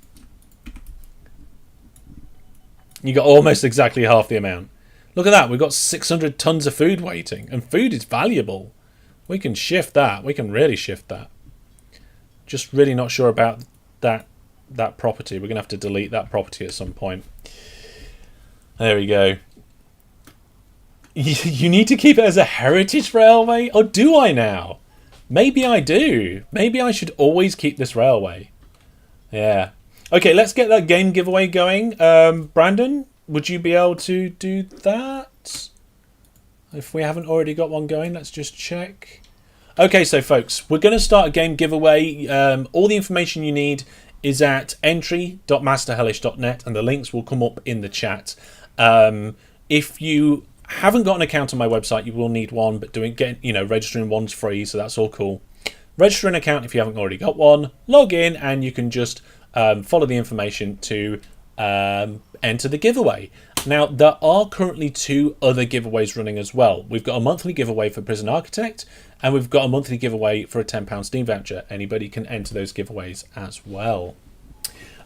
You got almost exactly half the amount. Look at that. We've got 600 tons of food waiting. And food is valuable. We can shift that. We can really shift that. Just really not sure about that property. We're going to have to delete that property at some point. There we go. You need to keep it as a heritage railway? Or do I now? Maybe I do. Maybe I should always keep this railway. Yeah. Okay, let's get that game giveaway going. Brandon, would you be able to do that? If we haven't already got one going, let's just check. Okay, so folks, we're going to start a game giveaway. All the information you need is at entry.masterhellish.net and the links will come up in the chat. If you haven't got an account on my website, you will need one, but registering one's free, so that's all cool. Register an account if you haven't already got one, log in, and you can just follow the information to enter the giveaway. Now, there are currently 2 other giveaways running as well. We've got a monthly giveaway for Prison Architect, and we've got a monthly giveaway for a £10 Steam voucher. Anybody can enter those giveaways as well.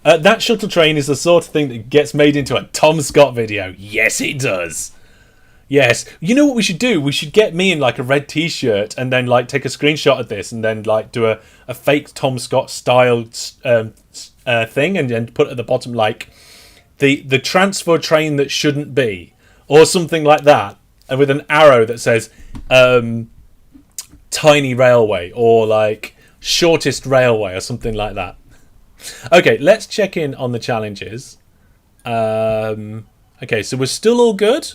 That shuttle train is the sort of thing that gets made into a Tom Scott video. Yes, it does. Yes. You know what we should do? We should get me in like a red t-shirt and then like take a screenshot of this and then like do a fake Tom Scott style thing and then put at the bottom like the transfer train that shouldn't be or something like that, and with an arrow that says tiny railway or like shortest railway or something like that. Okay, let's check in on the challenges. Okay, so we're still all good.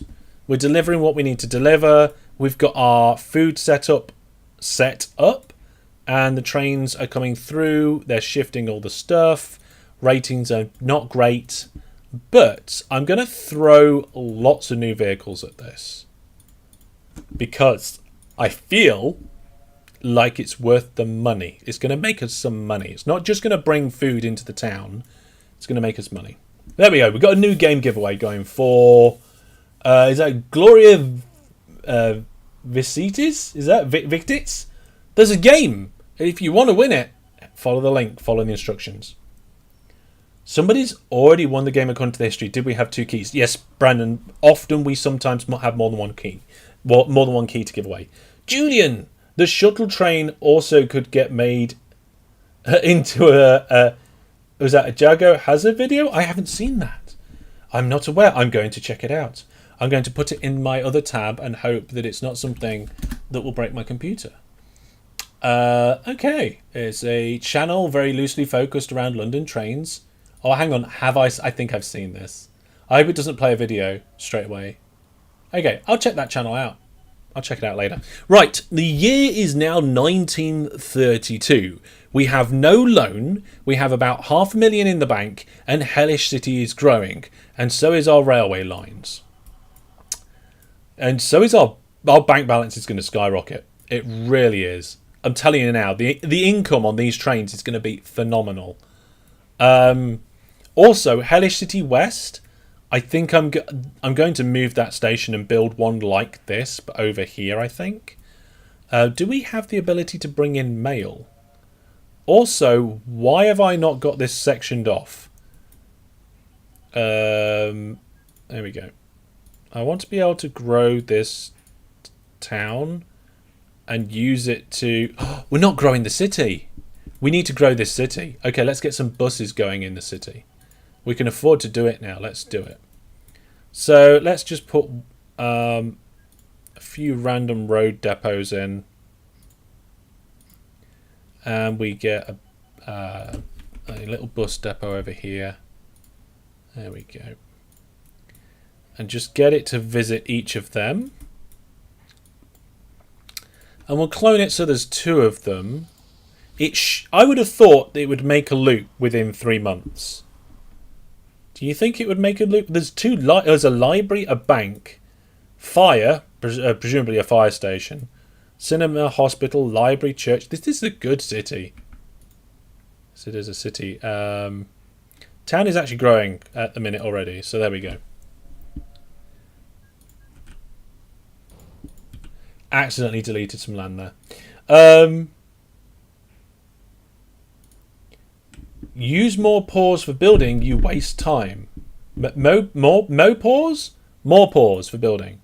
We're delivering what we need to deliver. We've got our food set up, and the trains are coming through. They're shifting all the stuff. Ratings are not great, but I'm going to throw lots of new vehicles at this because I feel like it's worth the money. It's going to make us some money. It's not just going to bring food into the town. It's going to make us money. There we go. We've got a new game giveaway going for... is that Gloria Visitis? Is that Victits? There's a game. If you want to win it, follow the link, follow the instructions. Somebody's already won the game according to the history. Did we have 2 keys? Yes, Brandon. Often we sometimes have more than one key. More than one key to give away. Julian, the shuttle train also could get made into a was that a Jago Hazard video? I haven't seen that. I'm not aware. I'm going to check it out. I'm going to put it in my other tab and hope that it's not something that will break my computer. Okay. It's a channel very loosely focused around London trains. Oh, hang on. I think I've seen this. I hope it doesn't play a video straight away. Okay, I'll check that channel out. I'll check it out later. Right, the year is now 1932. We have no loan. We have about $500,000 in the bank, and Hellish City is growing. And so is our railway lines. And so is our bank balance is going to skyrocket. It really is. I'm telling you now, the income on these trains is going to be phenomenal. Also, Hellish City West, I think I'm going to move that station and build one like this, but over here, I think. Do we have the ability to bring in mail? Also, why have I not got this sectioned off? There we go. I want to be able to grow this town and use it to... Oh, we're not growing the city. We need to grow this city. Okay, let's get some buses going in the city. We can afford to do it now. Let's do it. So let's just put a few random road depots in. And we get a little bus depot over here. There we go. And just get it to visit each of them. And we'll clone it so there's 2 of them. I would have thought it would make a loop within 3 months. Do you think it would make a loop? There's 2. There's a library, a bank, fire, presumably a fire station, cinema, hospital, library, church. This is a good city. So there's a city. Town is actually growing at the minute already, so there we go. Accidentally deleted some land there. Use more pause for building, you waste time. More pause? More pause for building.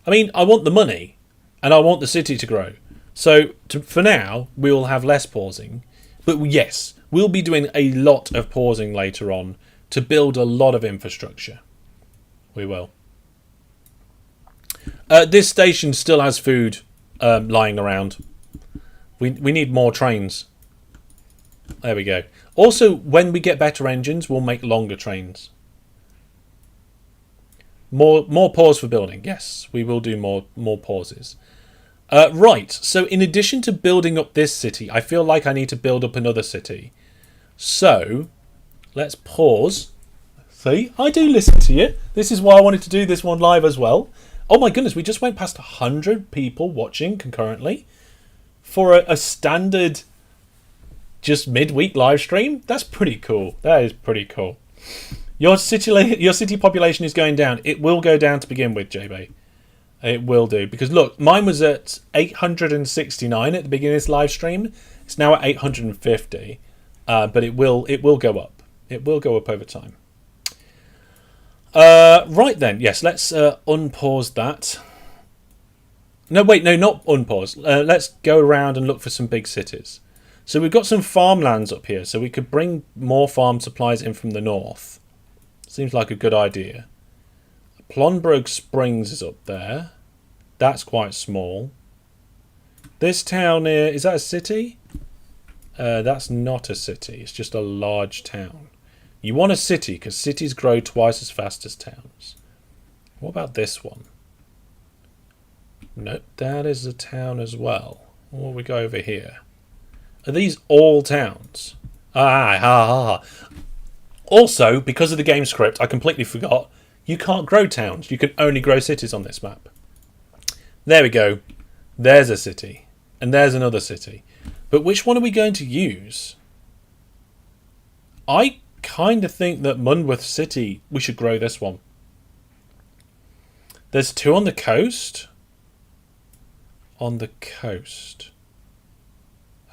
I mean, I want the money, and I want the city to grow. So, for now, we will have less pausing. But yes, we'll be doing a lot of pausing later on to build a lot of infrastructure. We will. This station still has food lying around. We need more trains. There we go. Also, when we get better engines, we'll make longer trains. More pause for building. Yes, we will do more pauses. Right, so in addition to building up this city, I feel like I need to build up another city. So, let's pause. See, I do listen to you. This is why I wanted to do this one live as well. Oh my goodness, we just went past 100 people watching concurrently for a standard just midweek live stream. That's pretty cool. That is pretty cool. Your city population is going down. It will go down to begin with, JB. It will do. Because look, mine was at 869 at the beginning of this live stream. It's now at 850. But it will go up. It will go up over time. Right then. Yes, let's unpause that. No, wait, no, not unpause. Let's go around and look for some big cities. So we've got some farmlands up here. So we could bring more farm supplies in from the north. Seems like a good idea. Plonbroke Springs is up there. That's quite small. This town here, is that a city? That's not a city. It's just a large town. You want a city because cities grow twice as fast as towns. What about this one? Nope, that is a town as well. What will we go over here? Are these all towns? Also, because of the game script, I completely forgot, you can't grow towns. You can only grow cities on this map. There we go. There's a city. And there's another city. But which one are we going to use? I kind of think that Munworth City, we should grow this one. There's two on the coast. On the coast.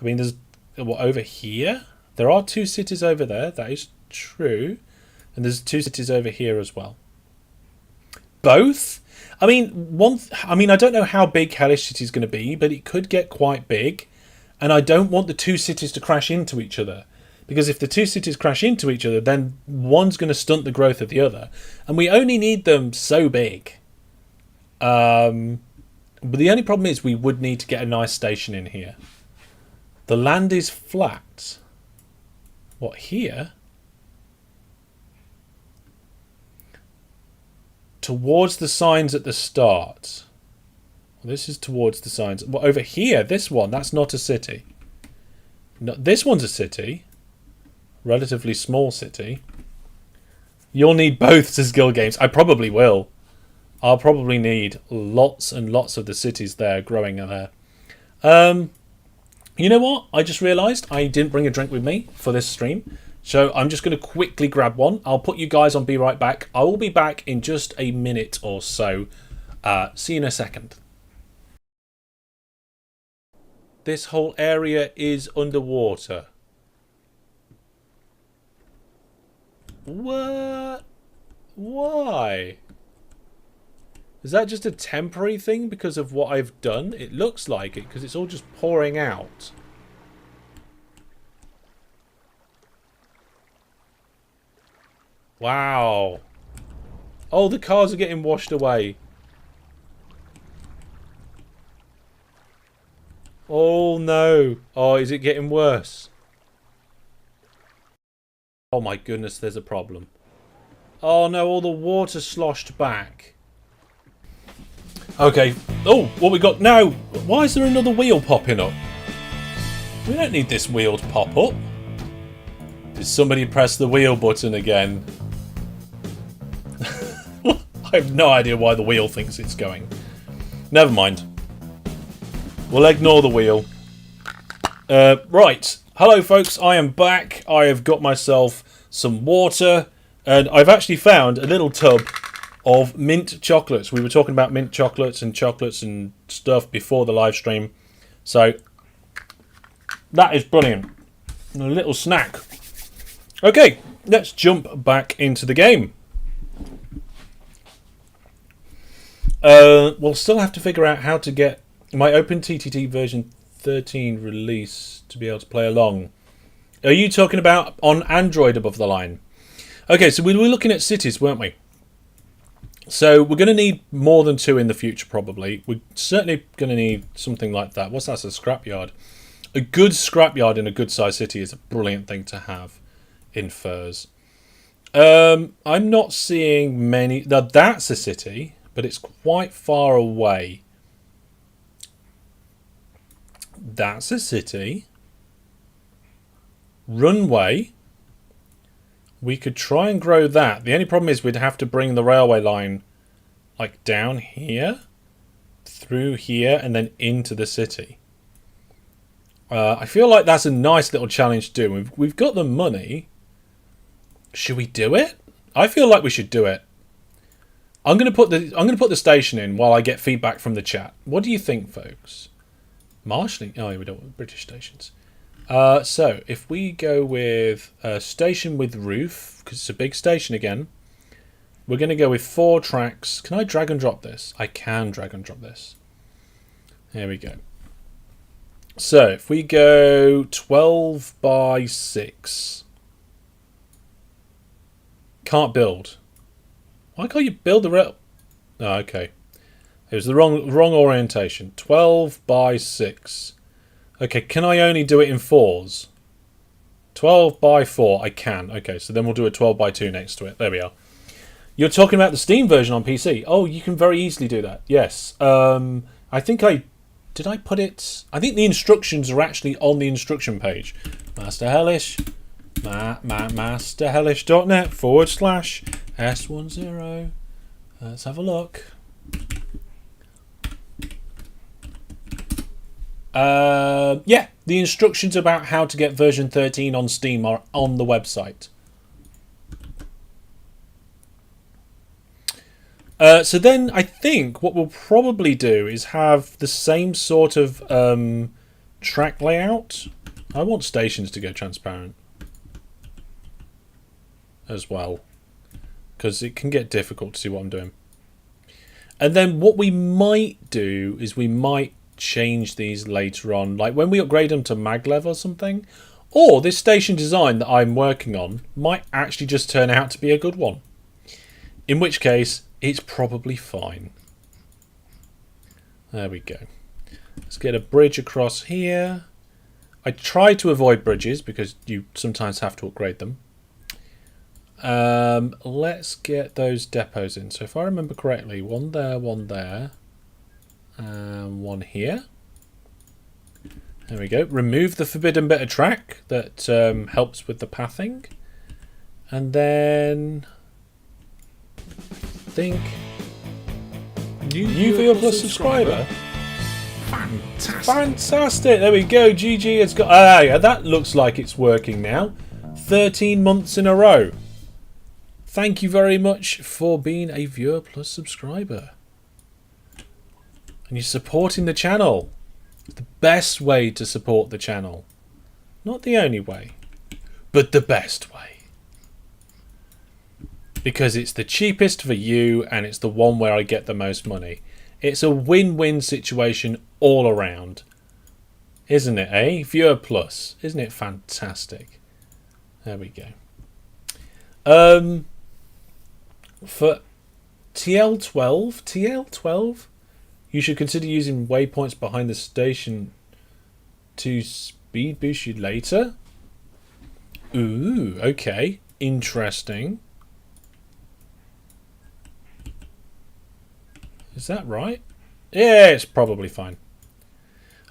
I mean, there's what, over here? There are two cities over there. That is true. And there's two cities over here as well. Both? I mean, I don't know how big Hellish City is going to be, but it could get quite big. And I don't want the two cities to crash into each other. Because if the two cities crash into each other, then one's going to stunt the growth of the other. And we only need them so big. But the only problem is we would need to get a nice station in here. The land is flat. What, here? Towards the signs at the start. Well, this is towards the signs. Well, over here, this one, that's not a city. No, this one's a city. Relatively small city. You'll need both to skill games. I probably will. I'll probably need lots and lots of the cities there growing there. You know what? I just realised I didn't bring a drink with me for this stream. So I'm just going to quickly grab one. I'll put you guys on Be Right Back. I will be back in just a minute or so. See you in a second. This whole area is underwater. What? Why? Is that just a temporary thing because of what I've done? It looks like it because it's all just pouring out. Wow. Oh, the cars are getting washed away. Oh no. Oh, is it getting worse? Oh my goodness, there's a problem. Oh no, all the water sloshed back. Okay. Oh, what we got now? Why is there another wheel popping up? We don't need this wheel to pop up. Did somebody press the wheel button again? I have no idea why the wheel thinks it's going. Never mind. We'll ignore the wheel. Right. Hello, folks. I am back. I have got myself some water, and I've actually found a little tub of mint chocolates. We were talking about mint chocolates and stuff before the live stream, so that is brilliant. A little snack. Okay, let's jump back into the game. We'll still have to figure out how to get my OpenTTD version 13 release to be able to play along. Are you talking about on Android above the line? Okay, so we were looking at cities, weren't we? So we're going to need more than 2 in the future, probably. We're certainly going to need something like that. What's that? A scrapyard. A good scrapyard in a good-sized city is a brilliant thing to have in Furs. I'm not seeing many. Now, that's a city, but it's quite far away. That's a city. Runway. We could try and grow that. The only problem is we'd have to bring the railway line like down here, through here, and then into the city. I feel like that's a nice little challenge to do. We've got the money. Should we do it? I feel like we should do it. I'm going to put the station in while I get feedback from the chat. What do you think, folks? Marshalling? Oh, we don't want British stations. So if we go with a station with roof, because it's a big station again, we're going to go with 4 tracks. Can I drag and drop this? I can drag and drop this. There we go. So if we go 12 by 6. Can't build. Why can't you build the rail? Oh, okay. It was the wrong orientation. 12 by 6. Okay, can I only do it in 4s? 12 by 4, I can. Okay, so then we'll do a 12 by 2 next to it. There we are. You're talking about the Steam version on PC. Oh, you can very easily do that. Yes. I think did I put it? I think the instructions are actually on the instruction page. Master Hellish. masterhellish.net/S10. Let's have a look. Yeah, the instructions about how to get version 13 on Steam are on the website. So then I think what we'll probably do is have the same sort of track layout. I want stations to go transparent as well, because it can get difficult to see what I'm doing. And then what we might do is we might change these later on, like when we upgrade them to maglev or something, or this station design that I'm working on might actually just turn out to be a good one, in which case it's probably fine. There we go. Let's get a bridge across here. I try to avoid bridges because you sometimes have to upgrade them. Let's get those depots in. So if I remember correctly, one there, and one here. There we go. Remove the forbidden bit of track that helps with the pathing. And then I think new VR Plus subscriber. Fantastic. There we go. GG has got. Yeah, that looks like it's working now. 13 months in a row. Thank you very much for being a Viewer Plus subscriber. And you're supporting the channel. It's the best way to support the channel. Not the only way, but the best way. Because it's the cheapest for you and it's the one where I get the most money. It's a win-win situation all around. Isn't it, eh? Viewer Plus. Isn't it fantastic? There we go. For TL12, you should consider using waypoints behind the station to speed boost you later. Ooh, okay. Interesting. Is that right? Yeah, it's probably fine.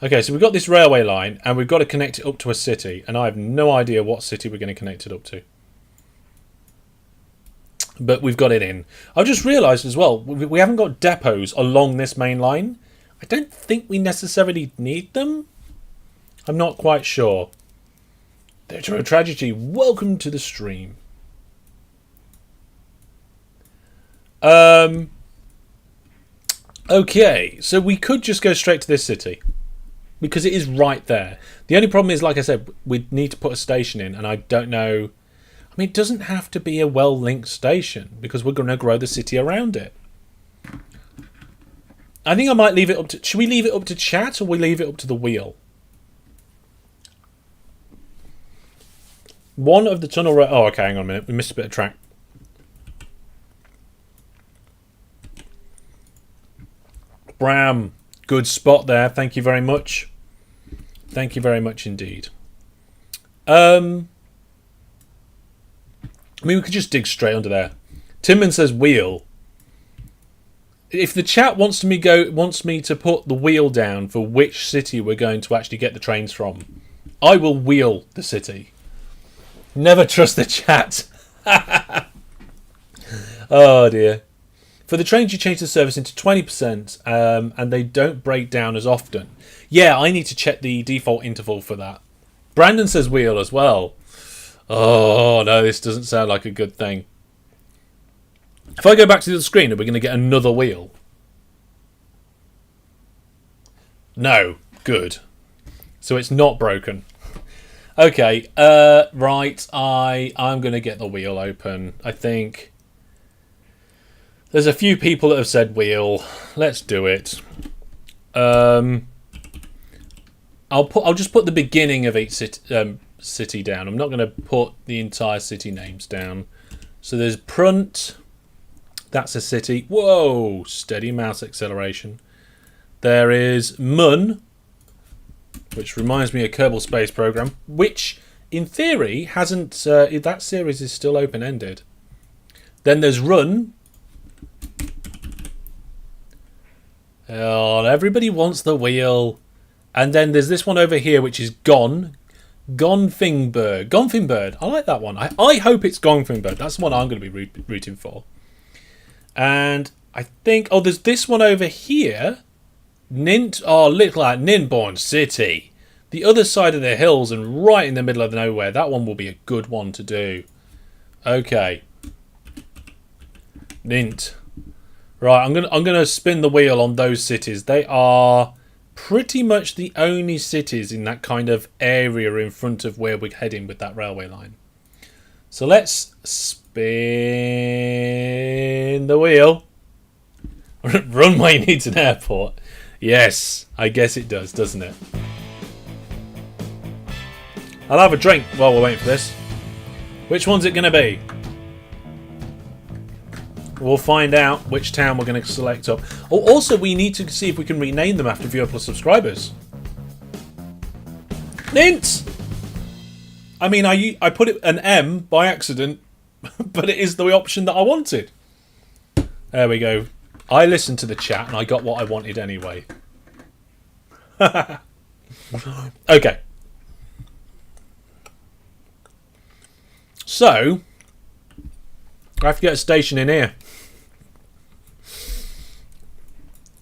Okay, so we've got this railway line and we've got to connect it up to a city, and I have no idea what city we're going to connect it up to. But we've got it in. I've just realised as well, we haven't got depots along this main line. I don't think we necessarily need them. I'm not quite sure. Retro Tragedy, welcome to the stream. Okay, so we could just go straight to this city because it is right there. The only problem is, like I said, we need to put a station in, and I don't know. I mean, it doesn't have to be a well-linked station because we're going to grow the city around it. I think I might leave it up to... Should we leave it up to chat or we leave it up to the wheel? One of the tunnel... Oh, okay, hang on a minute. We missed a bit of track. Bram, good spot there. Thank you very much. Thank you very much indeed. I mean, we could just dig straight under there. Timman says wheel. If the chat wants me to put the wheel down for which city we're going to actually get the trains from, I will wheel the city. Never trust the chat. Oh dear. For the trains, you change the service into 20%, and they don't break down as often. Yeah, I need to check the default interval for that. Brandon says wheel as well. Oh no, this doesn't sound like a good thing. If I go back to the screen, are we going to get another wheel? No. Good. So it's not broken. Okay. Right. I'm going to get the wheel open. I think there's a few people that have said wheel. Let's do it. I'll just put the beginning of each city down. I'm not going to put the entire city names down. So there's Prunt. That's a city. Whoa! Steady mouse acceleration. There is Mun, which reminds me of Kerbal Space Program, which, in theory, hasn't... that series is still open-ended. Then there's Run. Oh, everybody wants the wheel. And then there's this one over here, which is Gone. Gonfingbird. Gonfingbird. I like that one. I hope it's Gonfingbird. That's the one I'm going to be rooting for. And I think... Oh, there's this one over here. Look like Nintbourne City. The other side of the hills and right in the middle of nowhere. That one will be a good one to do. Okay. Nint. Right, I'm gonna spin the wheel on those cities. They are pretty much the only cities in that kind of area in front of where we're heading with that railway line. So let's spin the wheel. Runway needs an airport. Yes, I guess it does, doesn't it? I'll have a drink while we're waiting for this. Which one's it going to be? We'll find out which town we're going to select up. Oh, also, we need to see if we can rename them after Viewer Plus subscribers. Nint! I mean, I put it an M by accident, but it is the option that I wanted. There we go. I listened to the chat and I got what I wanted anyway. Okay. So, I have to get a station in here.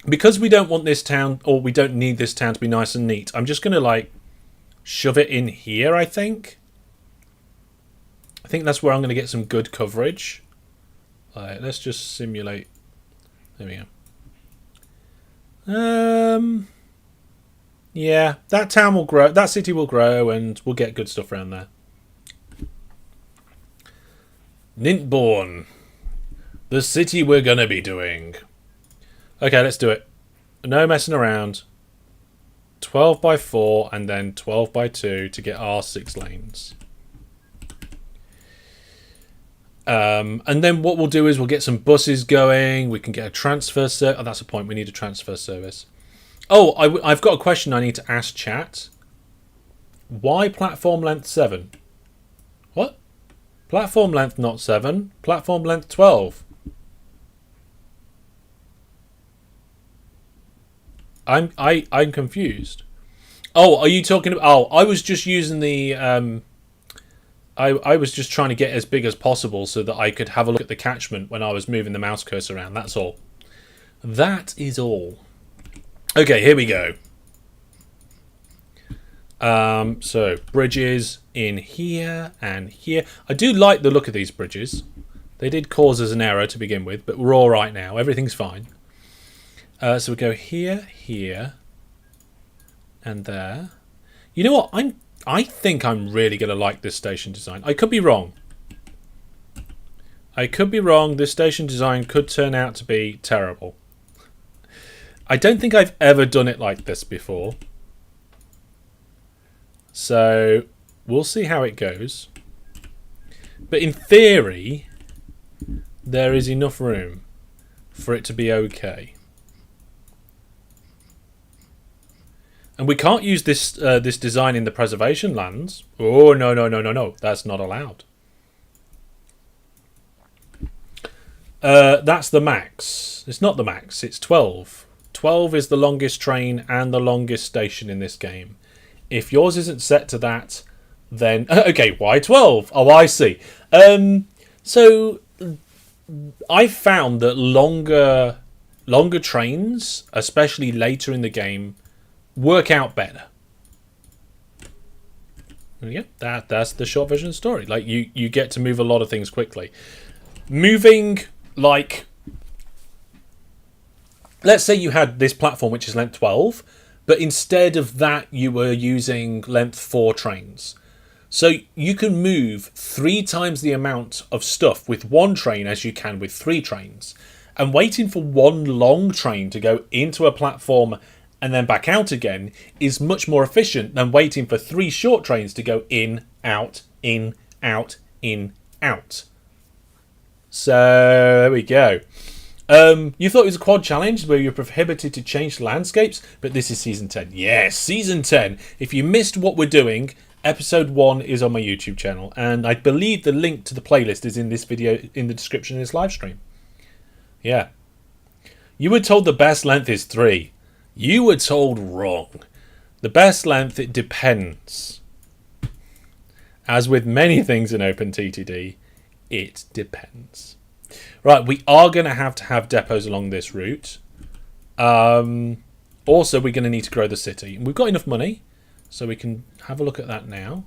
Because we don't want this town, or we don't need this town to be nice and neat, I'm just going to, like, shove it in here, I think. I think that's where I'm going to get some good coverage. Alright, let's just simulate. There we go. Yeah, that town will grow, that city will grow, and we'll get good stuff around there. Nintbourne. The city we're going to be doing. Okay, let's do it. No messing around. 12 by 4 and then 12 by 2 to get our 6 lanes. And then what we'll do is we'll get some buses going. We can get a transfer service. Oh, that's a point. We need a transfer service. Oh, I've got a question I need to ask chat. Why platform length 7? What? Platform length not 7. Platform length 12. I'm confused. Oh, are you talking about... Oh, I was just using the... I was just trying to get as big as possible so that I could have a look at the catchment when I was moving the mouse cursor around. That's all. That is all. Okay, here we go. So, bridges in here and here. I do like the look of these bridges. They did cause us an error to begin with, but we're all right now. Everything's fine. So we go here, here, and there. You know what? I think I'm really going to like this station design. I could be wrong. I could be wrong. This station design could turn out to be terrible. I don't think I've ever done it like this before. So we'll see how it goes. But in theory, there is enough room for it to be okay. And we can't use this this design in the preservation lands. Oh, no, no, no, no, no. That's not allowed. That's the max. It's not the max. It's 12. 12 is the longest train and the longest station in this game. If yours isn't set to that, then... Okay, why 12? Oh, I see. So I found that longer trains, especially later in the game, work out better. Yeah, that's the short version of the story. Like you get to move a lot of things quickly. Moving, like, let's say you had this platform which is length 12, but instead of that you were using length 4 trains. So you can move 3 times the amount of stuff with one train as you can with 3 trains. And waiting for one long train to go into a platform and then back out again is much more efficient than waiting for 3 short trains to go in, out, in, out, in, out. So there we go. You thought it was a quad challenge where you're prohibited to change landscapes, but this is season 10. Yes, season 10. If you missed what we're doing, episode 1 is on my YouTube channel, and I believe the link to the playlist is in this video in the description of this live stream. Yeah. You were told the best length is 3. You were told wrong. The best length, it depends. As with many things in OpenTTD, it depends. Right, we are going to have depots along this route. Also, we're going to need to grow the city. We've got enough money, so we can have a look at that now.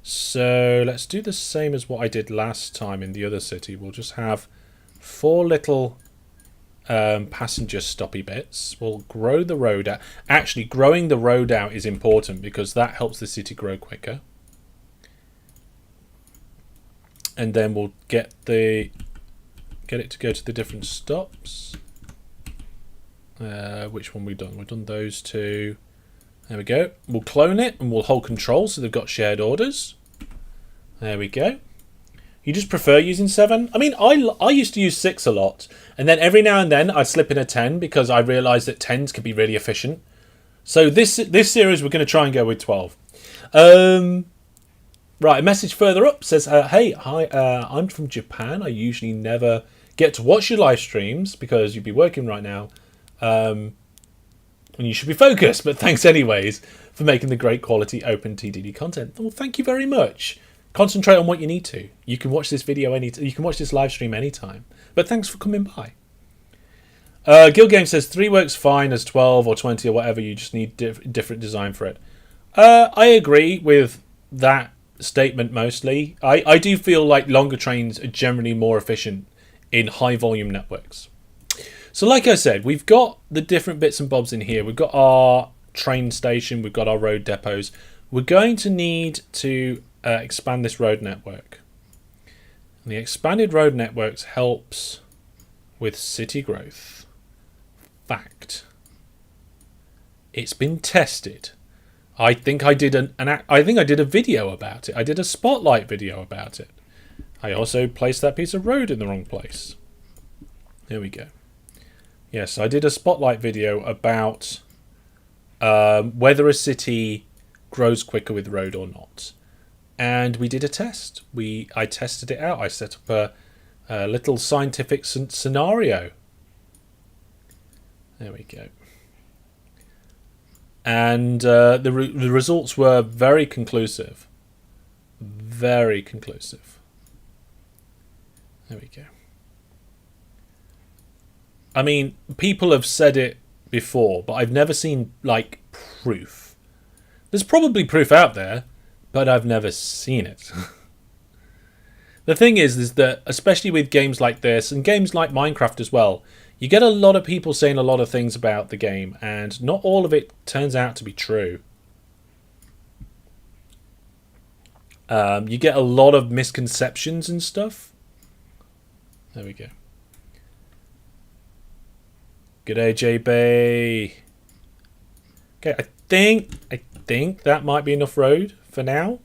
So let's do the same as what I did last time in the other city. We'll just have 4 little passenger stoppy bits. We'll grow the road out. Actually, growing the road out is important because that helps the city grow quicker. And then we'll get it to go to the different stops. Which one we've done? We've done those 2. There we go. We'll clone it and we'll hold control so they've got shared orders. There we go. You just prefer using 7? I mean, I used to use 6 a lot. And then every now and then I'd slip in a 10 because I realised that 10s could be really efficient. So this series we're going to try and go with 12. Right, a message further up says, hey, hi, I'm from Japan. I usually never get to watch your live streams because you'd be working right now. And you should be focused. But thanks anyways for making the great quality OpenTTD content. Well, thank you very much. Concentrate on what you need to. You can watch this video you can watch this live stream anytime. But thanks for coming by. Guild Game says 3 works fine as 12 or 20 or whatever. You just need different design for it. I agree with that statement mostly. I do feel like longer trains are generally more efficient in high volume networks. So like I said, we've got the different bits and bobs in here. We've got our train station, we've got our road depots. We're going to need to expand this road network. And the expanded road networks helps with city growth. Fact. It's been tested. I think I did a video about it. I did a spotlight video about it. I also placed that piece of road in the wrong place. There we go. Yes, I did a spotlight video about whether a city grows quicker with road or not. And we did a test. I tested it out. I set up a little scientific scenario. There we go. And the results were very conclusive. Very conclusive. There we go. I mean, people have said it before, but I've never seen, like, proof. There's probably proof out there, but I've never seen it. The thing is that especially with games like this and games like Minecraft as well, you get a lot of people saying a lot of things about the game, and not all of it turns out to be true. You get a lot of misconceptions and stuff. There we go. G'day, JB. Okay, I think that might be enough road for now.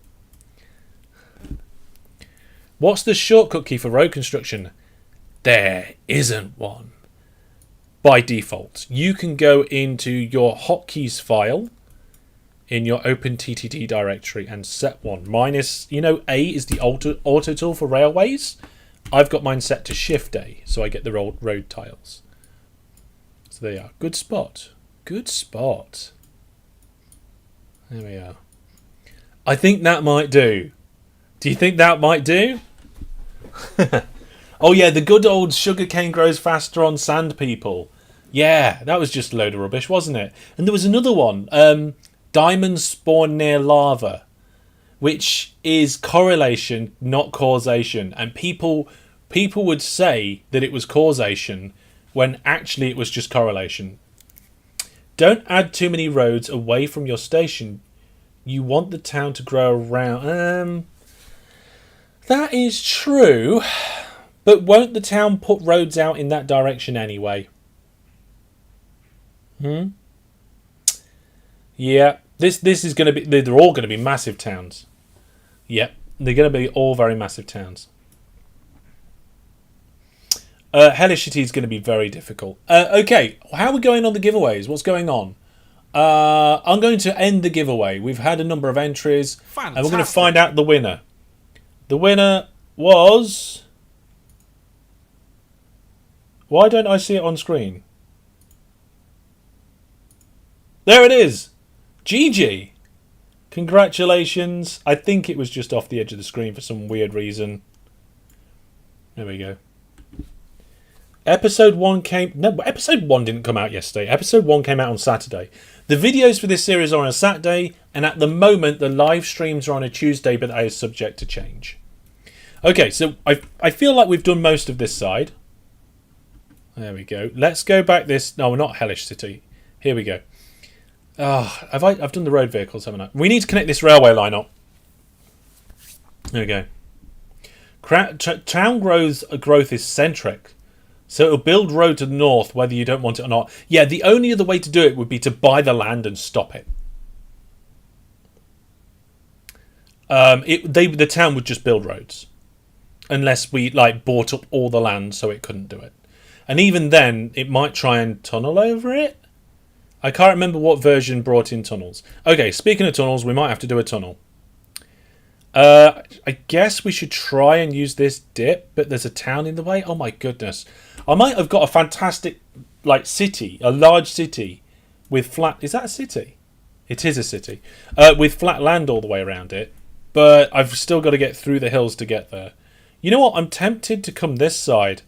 What's the shortcut key for road construction? There isn't one. By default, you can go into your hotkeys file in your OpenTTD directory and set one. Mine is, A is the auto tool for railways. I've got mine set to Shift A, so I get the road tiles. So there you are. Good spot. Good spot. There we are. I think that might do. Do you think that might do? Oh yeah, the good old sugarcane grows faster on sand, people. Yeah, that was just a load of rubbish, wasn't it? And there was another one. Diamonds spawn near lava, which is correlation, not causation. And people would say that it was causation when actually it was just correlation. Don't add too many roads away from your station. You want the town to grow around. That is true, but won't the town put roads out in that direction anyway? Yeah, this is going to be. They're all going to be massive towns. Yep, they're going to be all very massive towns. Hellish City is going to be very difficult. Okay, how are we going on the giveaways? What's going on? I'm going to end the giveaway. We've had a number of entries, and we're going to find out the winner. The winner was... Why don't I see it on screen? There it is! Gigi! Congratulations. I think it was just off the edge of the screen for some weird reason. There we go. Episode 1 came... No, Episode 1 didn't come out yesterday. Episode 1 came out on Saturday. The videos for this series are on a Saturday, and at the moment the live streams are on a Tuesday, but that is subject to change. Okay, so I feel like we've done most of this side. There we go. Let's go back this... No, we're not Hellish City. Here we go. I've done the road vehicles, haven't I? We need to connect this railway line up. There we go. Town growth is centric. So it'll build road to the north whether you don't want it or not. Yeah, the only other way to do it would be to buy the land and stop it. The town would just build roads. Unless we bought up all the land so it couldn't do it. And even then, it might try and tunnel over it. I can't remember what version brought in tunnels. Okay, speaking of tunnels, we might have to do a tunnel. I guess we should try and use this dip, but there's a town in the way. Oh my goodness. I might have got a fantastic city, a large city with flat... Is that a city? It is a city. With flat land all the way around it. But I've still got to get through the hills to get there. You know what? I'm tempted to come this side.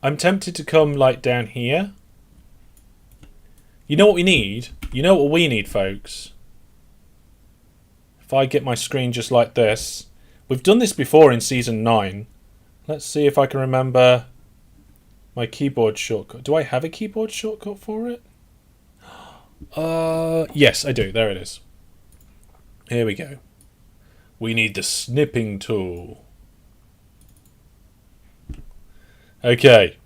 I'm tempted to come down here. You know what we need? You know what we need, folks? If I get my screen just like this. We've done this before in Season 9. Let's see if I can remember my keyboard shortcut. Do I have a keyboard shortcut for it? Yes, I do. There it is. Here we go. We need the snipping tool. Okay.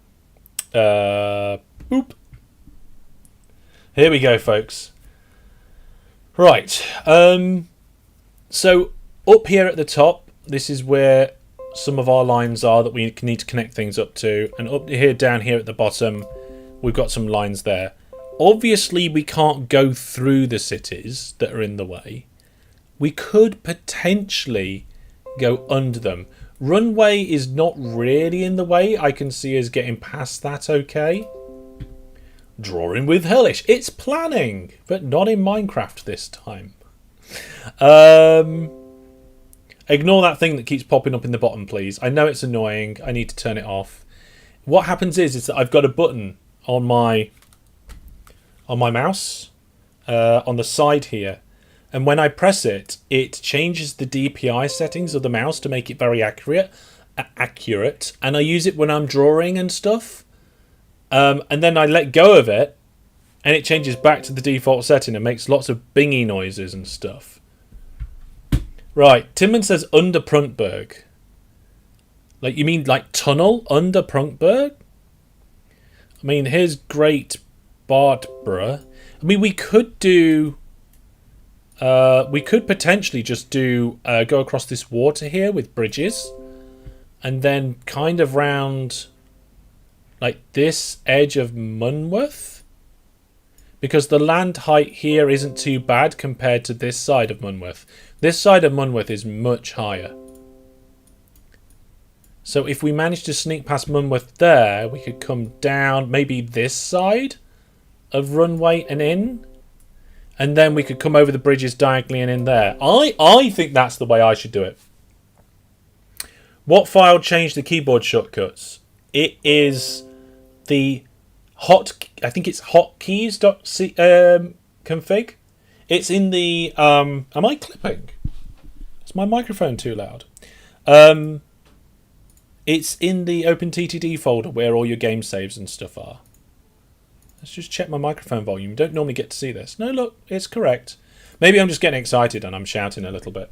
Boop. Here we go, folks. Right. So up here at the top, this is where some of our lines are that we need to connect things up to. And up here, down here at the bottom, we've got some lines there. Obviously, we can't go through the cities that are in the way. We could potentially go under them. Runway is not really in the way. I can see us getting past that okay. Drawing with Hellish. It's planning, but not in Minecraft this time. Ignore that thing that keeps popping up in the bottom, please. I know it's annoying. I need to turn it off. What happens is that I've got a button on my mouse on the side here. and when I press it, it changes the DPI settings of the mouse to make it very accurate, and I use it when I'm drawing and stuff, and then I let go of it, and it changes back to the default setting and makes lots of bingy noises and stuff. Right, Timon says under Prunkberg. Like, you mean like tunnel under Prunkberg? I mean, here's Great Barbara. I mean, we could do... we could potentially just do go across this water here with bridges, and then kind of round like this edge of Munworth, because the land height here isn't too bad compared to this side of Munworth. This side of Munworth is much higher. So if we manage to sneak past Munworth there, we could come down maybe this side of Runway and in. And then we could come over the bridges diagonally and in there. I think that's the way I should do it. What file changed the keyboard shortcuts? It is the I think it's hotkeys.config. It's in the... am I clipping? Is my microphone too loud? It's in the OpenTTD folder where all your game saves and stuff are. Let's just check my microphone volume. You don't normally get to see this. No, look, it's correct. Maybe I'm just getting excited and I'm shouting a little bit.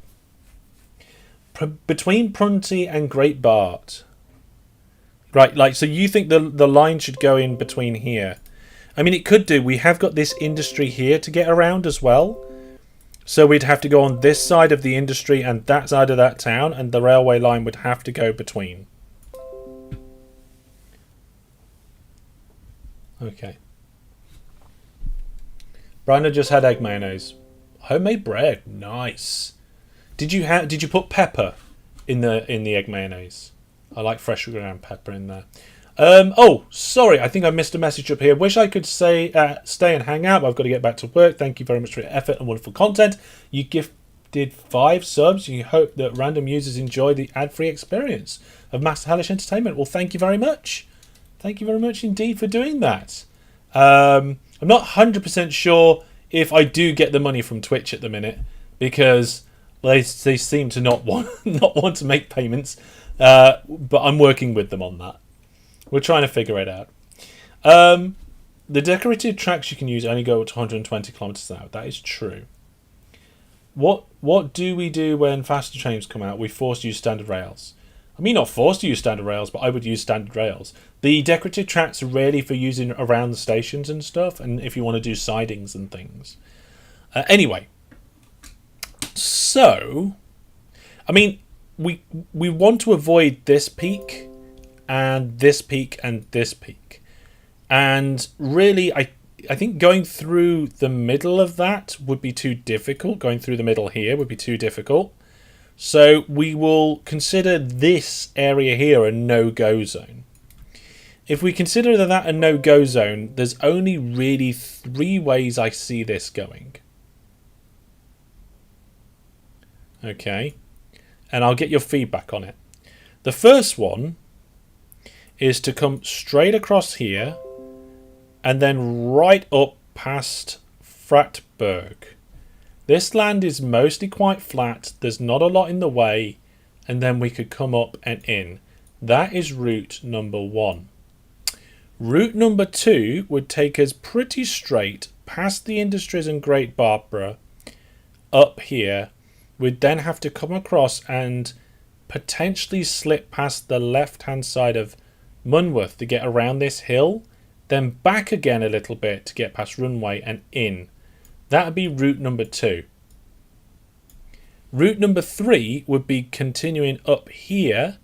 Between Prunty and Great Bart. Right, like, so you think the line should go in between here. I mean, it could do. We have got this industry here to get around as well. So we'd have to go on this side of the industry and that side of that town, and the railway line would have to go between. Okay. Brandon just had egg mayonnaise. Homemade bread, nice. Did you put pepper in the egg mayonnaise? I like fresh ground pepper in there. Oh, sorry, I think I missed a message up here. Wish I could say stay and hang out, but I've got to get back to work. Thank you very much for your effort and wonderful content. You gifted 5 subs. You hope that random users enjoy the ad-free experience of Master Hellish Entertainment. Well, thank you very much. Thank you very much indeed for doing that. I'm not 100% sure if I do get the money from Twitch at the minute, because they seem to not want to make payments, but I'm working with them on that. We're trying to figure it out. The decorative tracks you can use only go up to 120 kilometers an hour. That is true. What do we do when faster trains come out? We force to use standard rails. I mean, not forced to use standard rails, but I would use standard rails. The decorative tracks are really for using around the stations and stuff, and if you want to do sidings and things. Anyway, so, I mean, we want to avoid this peak, and this peak, and this peak. And really, I think going through the middle of that would be too difficult. Going through the middle here would be too difficult. So we will consider this area here a no-go zone. If we consider that a no-go zone, there's only really 3 ways I see this going. Okay. And I'll get your feedback on it. The first one is to come straight across here and then right up past Fratberg. This land is mostly quite flat, there's not a lot in the way, and then we could come up and in. That is route number 1. Route number 2 would take us pretty straight past the industries and Great Barbara up here. We'd then have to come across and potentially slip past the left hand side of Munworth to get around this hill, then back again a little bit to get past Runway and in. That would be route number 2. Route number 3 would be continuing up here,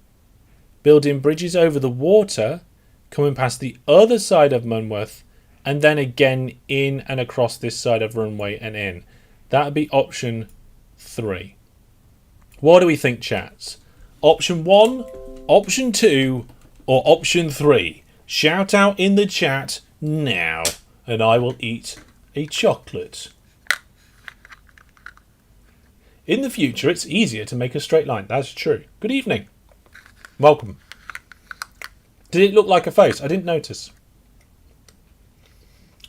building bridges over the water, coming past the other side of Munworth, and then again in and across this side of Runway and in. That would be option 3. What do we think, chats? Option 1, option 2, or option 3? Shout out in the chat now, and I will eat a chocolate. In the future, it's easier to make a straight line. That's true. Good evening. Welcome. Did it look like a face? I didn't notice.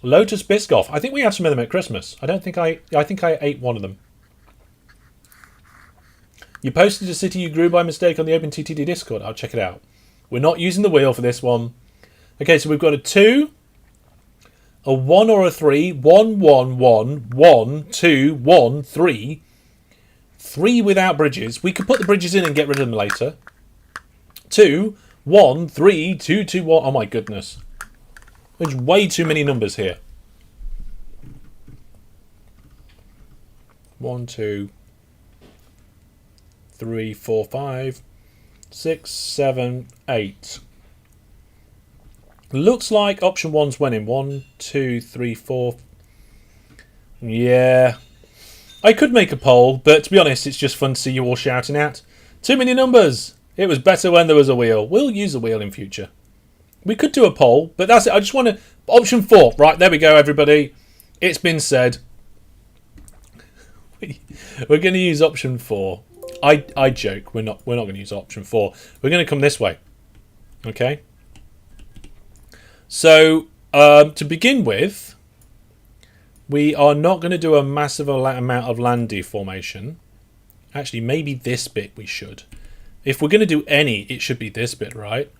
Lotus Biscoff. I think we had some of them at Christmas. I think I ate one of them. You posted a city you grew by mistake on the OpenTTD Discord. I'll check it out. We're not using the wheel for this one. Okay, so we've got a 2, a 1 or a 3, 1, 1, 1, 1, 2, 1, 3. 3 without bridges. We could put the bridges in and get rid of them later. 2, 1, 3, 2, 2, 1. Oh my goodness. There's way too many numbers here. 1, 2, 3, 4, 5, 6, 7, 8. Looks like option 1's winning. 1, 2, 3, 4. Yeah. I could make a poll, but to be honest, it's just fun to see you all shouting out. Too many numbers. It was better when there was a wheel. We'll use a wheel in future. We could do a poll, but that's it. I just want to... Option 4. Right, there we go, everybody. It's been said. We're going to use option 4. I joke. We're not going to use option 4. We're going to come this way. Okay? So, to begin with, we are not going to do a massive amount of land deformation. Actually, maybe this bit we should. If we're going to do any, it should be this bit, right?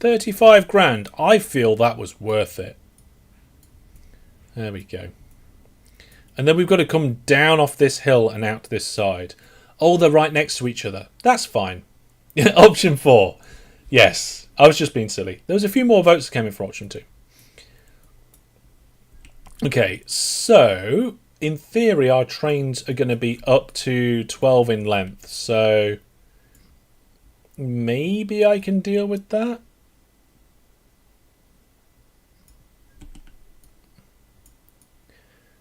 $35,000. I feel that was worth it. There we go. And then we've got to come down off this hill and out this side. Oh, they're right next to each other. That's fine. Option 4. Yes. I was just being silly. There was a few more votes that came in for option 2. Okay, so in theory our trains are going to be up to 12 in length. So maybe I can deal with that.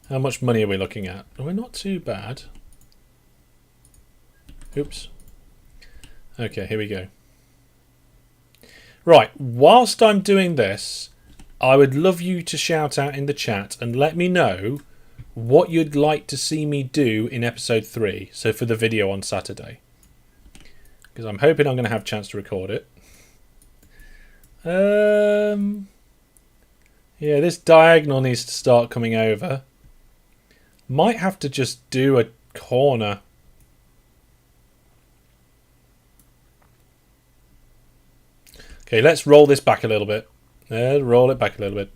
How much money are we looking at? We're not too bad. Oops. Okay, here we go. Right, whilst I'm doing this, I would love you to shout out in the chat and let me know what you'd like to see me do in episode 3. So for the video on Saturday. Because I'm hoping I'm going to have a chance to record it. Yeah, this diagonal needs to start coming over. Might have to just do a corner. Okay, let's roll this back a little bit. Roll it back a little bit.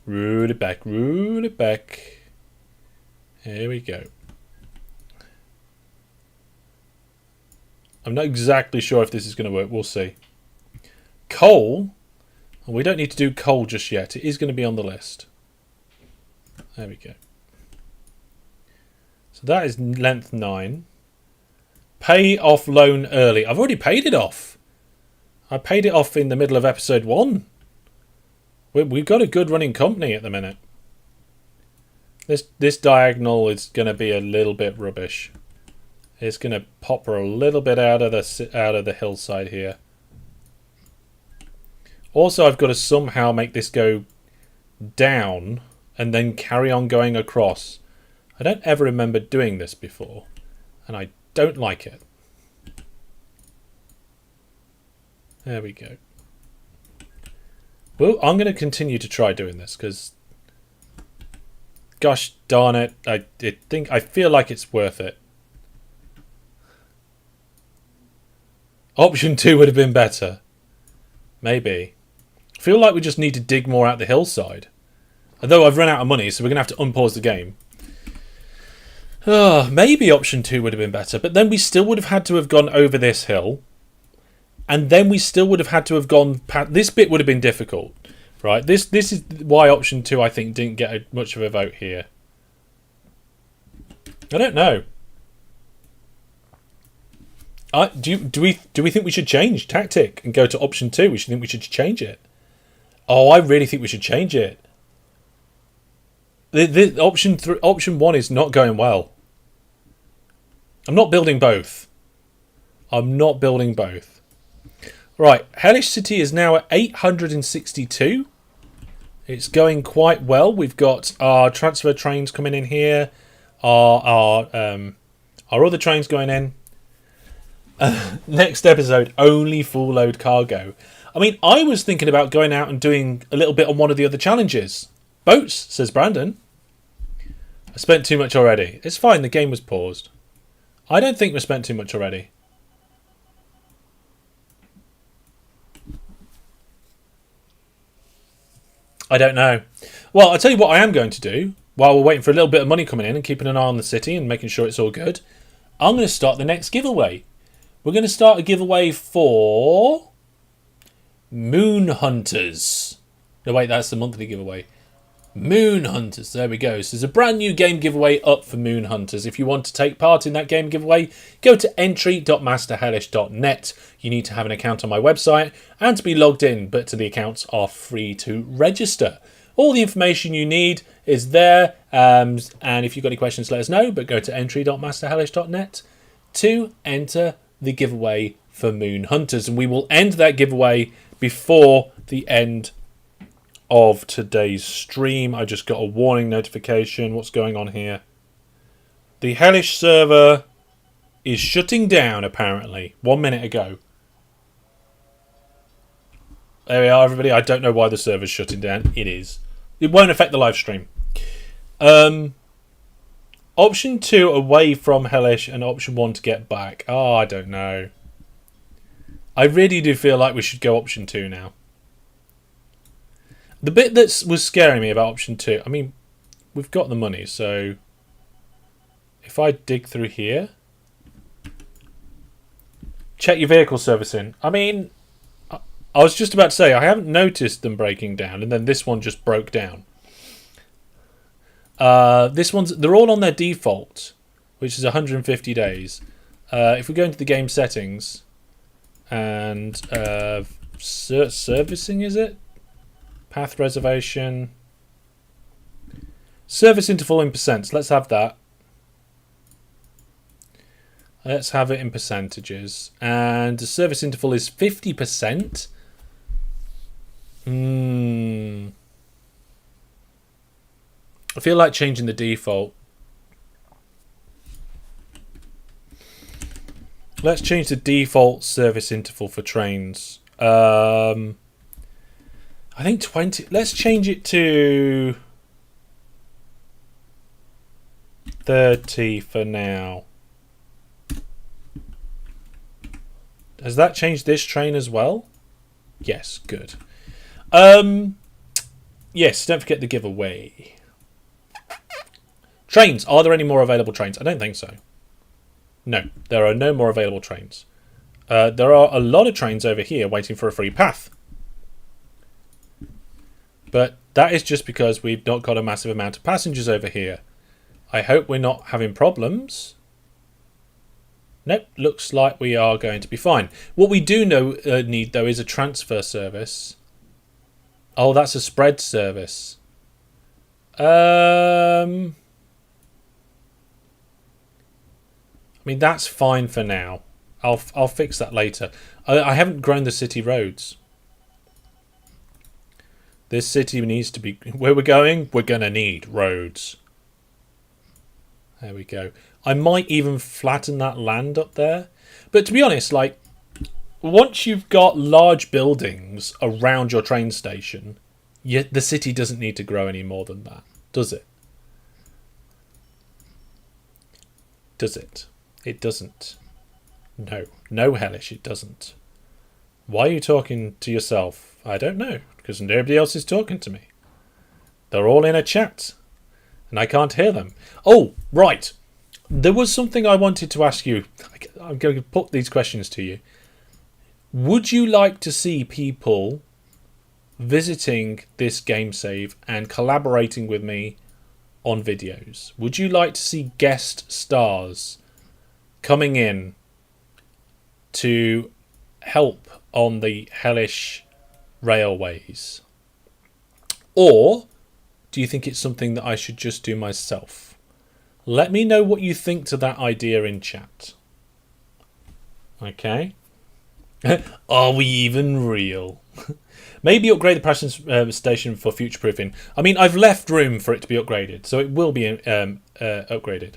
Roll it back, roll it back. Here we go. I'm not exactly sure if this is going to work. We'll see. Coal. We don't need to do coal just yet. It is going to be on the list. There we go. So that is length 9. Pay off loan early. I've already paid it off. I paid it off in the middle of episode 1. We've got a good running company at the minute. This diagonal is going to be a little bit rubbish. It's going to pop her a little bit out of the hillside here. Also, I've got to somehow make this go down and then carry on going across. I don't ever remember doing this before, and I don't like it. There we go. Well, I'm going to continue to try doing this because, gosh darn it, I feel like it's worth it. Option 2 would have been better. Maybe. I feel like we just need to dig more out the hillside. Although I've run out of money, so we're going to have to unpause the game. Maybe option 2 would have been better, but then we still would have had to have gone over this hill. And then we still would have had to have gone past... This bit would have been difficult, right? This is why option 2, I think, didn't get much of a vote here. I don't know. Do we think we should change tactic and go to option 2? We should think we should change it. Oh, I really think we should change it. The option 1 is not going well. I'm not building both. I'm not building both. Right, Hellish City is now at 862. It's going quite well. We've got our transfer trains coming in here. Our other trains going in. Next episode, only full load cargo. I mean, I was thinking about going out and doing a little bit on one of the other challenges. Boats, says Brandon. I spent too much already. It's fine, the game was paused. I don't think we spent too much already. I don't know. Well, I'll tell you what I am going to do. While we're waiting for a little bit of money coming in and keeping an eye on the city and making sure it's all good, I'm going to start the next giveaway. We're going to start a giveaway for Moon Hunters. No, wait, that's the monthly giveaway. Moon Hunters, there we go. So there's a brand new game giveaway up for Moon Hunters. If you want to take part in that game giveaway, go to entry.masterhellish.net. You need to have an account on my website and to be logged in, but the accounts are free to register. All the information you need is there, and if you've got any questions, let us know, but go to entry.masterhellish.net to enter the giveaway for Moon Hunters, and we will end that giveaway before the end of today's stream. I just got a warning notification. What's going on here? The Hellish server is shutting down, apparently, 1 minute ago. There we are, everybody. I don't know why the server's shutting down. It is. It won't affect the live stream. Option 2, away from Hellish, and option 1 to get back. Oh, I don't know. I really do feel like we should go option 2 now. The bit that was scaring me about option 2, I mean, we've got the money, so if I dig through here, check your vehicle servicing. I mean, I was just about to say, I haven't noticed them breaking down, and then this one just broke down. They're all on their default, which is 150 days. If we go into the game settings, and servicing, is it? Path reservation. Service interval in percents. Let's have that. Let's have it in percentages. And the service interval is 50%. I feel like changing the default. Let's change the default service interval for trains. I think 20. Let's change it to 30 for now. Has that changed this train as well? Yes, good. Yes, don't forget the giveaway. Trains. Are there any more available trains? I don't think so. No, there are no more available trains. There are a lot of trains over here waiting for a free path. But that is just because we've not got a massive amount of passengers over here. I hope we're not having problems. Nope, looks like we are going to be fine. What we do need, though, is a transfer service. Oh, that's a spread service. I mean, that's fine for now. I'll fix that later. I haven't grown the city roads. This city needs to be... Where we're going, we're going to need roads. There we go. I might even flatten that land up there. But to be honest, like, once you've got large buildings around your train station, the city doesn't need to grow any more than that, does it? Does it? It doesn't. No. No, Hellish, it doesn't. Why are you talking to yourself? I don't know, because nobody else is talking to me. They're all in a chat, and I can't hear them. Oh, right. There was something I wanted to ask you. I'm going to put these questions to you. Would you like to see people visiting this game save and collaborating with me on videos? Would you like to see guest stars coming in to help on the Hellish railways? Or do you think it's something that I should just do myself? Let me know what you think to that idea in chat. Okay. Are we even real? Maybe upgrade the pressure station for future proofing. I mean, I've left room for it to be upgraded, so it will be upgraded.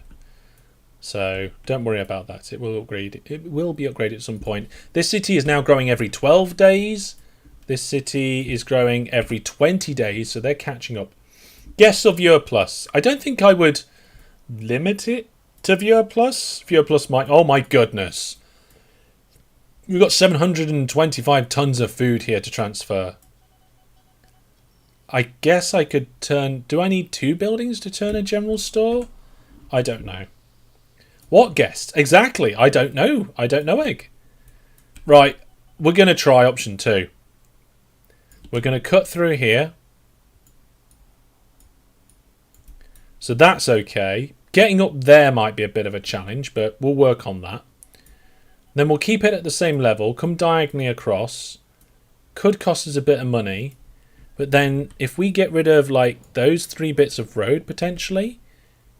So don't worry about that. It will upgrade. It will be upgraded at some point. This city is now growing every 12 days. This city is growing every 20 days, so they're catching up. Guests of Viewer Plus. I don't think I would limit it to Viewer Plus. Viewer Plus might... Oh my goodness. We've got 725 tons of food here to transfer. I guess I could turn... Do I need 2 buildings to turn a general store? I don't know. What guest? Exactly. I don't know. I don't know, Egg. Right. We're going to try option 2. We're going to cut through here. So that's okay. Getting up there might be a bit of a challenge, but we'll work on that. Then we'll keep it at the same level. Come diagonally across. Could cost us a bit of money. But then if we get rid of like those 3 bits of road potentially,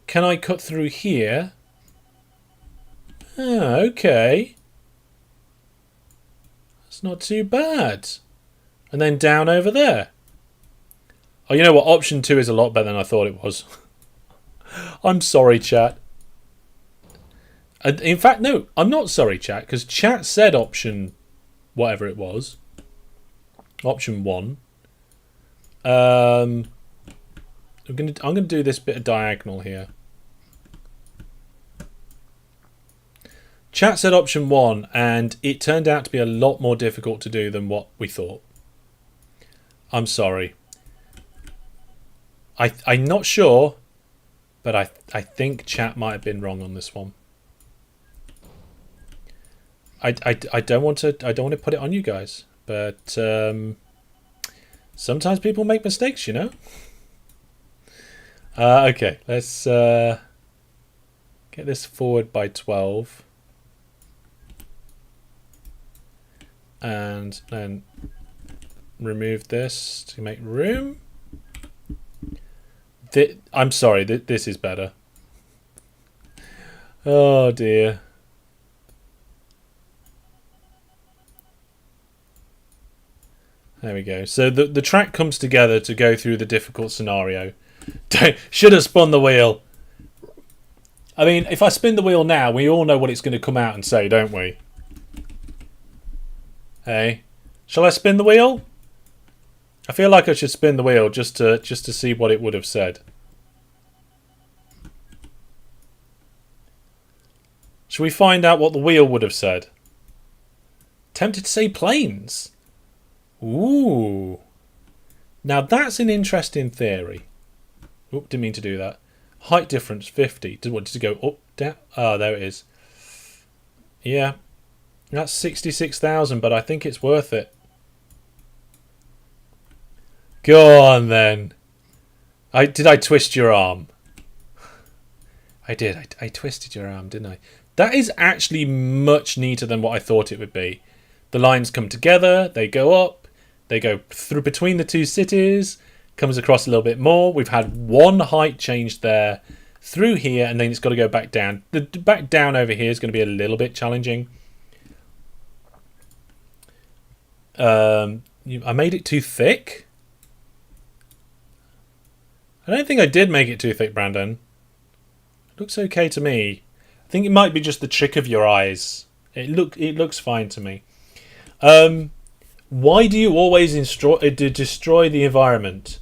can I cut through here? Ah, okay. That's not too bad. And then down over there. Oh, you know what? Option 2 is a lot better than I thought it was. I'm sorry, chat. In fact, no, I'm not sorry, chat, because chat said option whatever it was. Option 1. I'm gonna do this bit of diagonal here. Chat said option 1, and it turned out to be a lot more difficult to do than what we thought. I'm sorry. I'm not sure, but I think chat might have been wrong on this one. I don't want to put it on you guys, but sometimes people make mistakes, you know. Okay, let's get this forward by 12, and then remove this to make room. I'm sorry, this is better. Oh dear. There we go. So the track comes together to go through the difficult scenario. Should have spun the wheel. I mean, if I spin the wheel now, we all know what it's going to come out and say, don't we? Hey, shall I spin the wheel? I feel like I should spin the wheel just to see what it would have said. Shall we find out what the wheel would have said? Tempted to say planes. Ooh. Now that's an interesting theory. Oop, didn't mean to do that. Height difference 50. Did it go up, down? Oh, there it is. Yeah. That's 66,000, but I think it's worth it. Go on then. Did I twist your arm? I did. I twisted your arm, didn't I? That is actually much neater than what I thought it would be. The lines come together, they go up, they go through between the 2 cities, comes across a little bit more. We've had 1 height change there through here, and then it's got to go back down. The back down over here is going to be a little bit challenging. I made it too thick. I don't think I did make it too thick, Brandon. It looks okay to me. I think it might be just the trick of your eyes. It looks fine to me. Why do you always destroy the environment?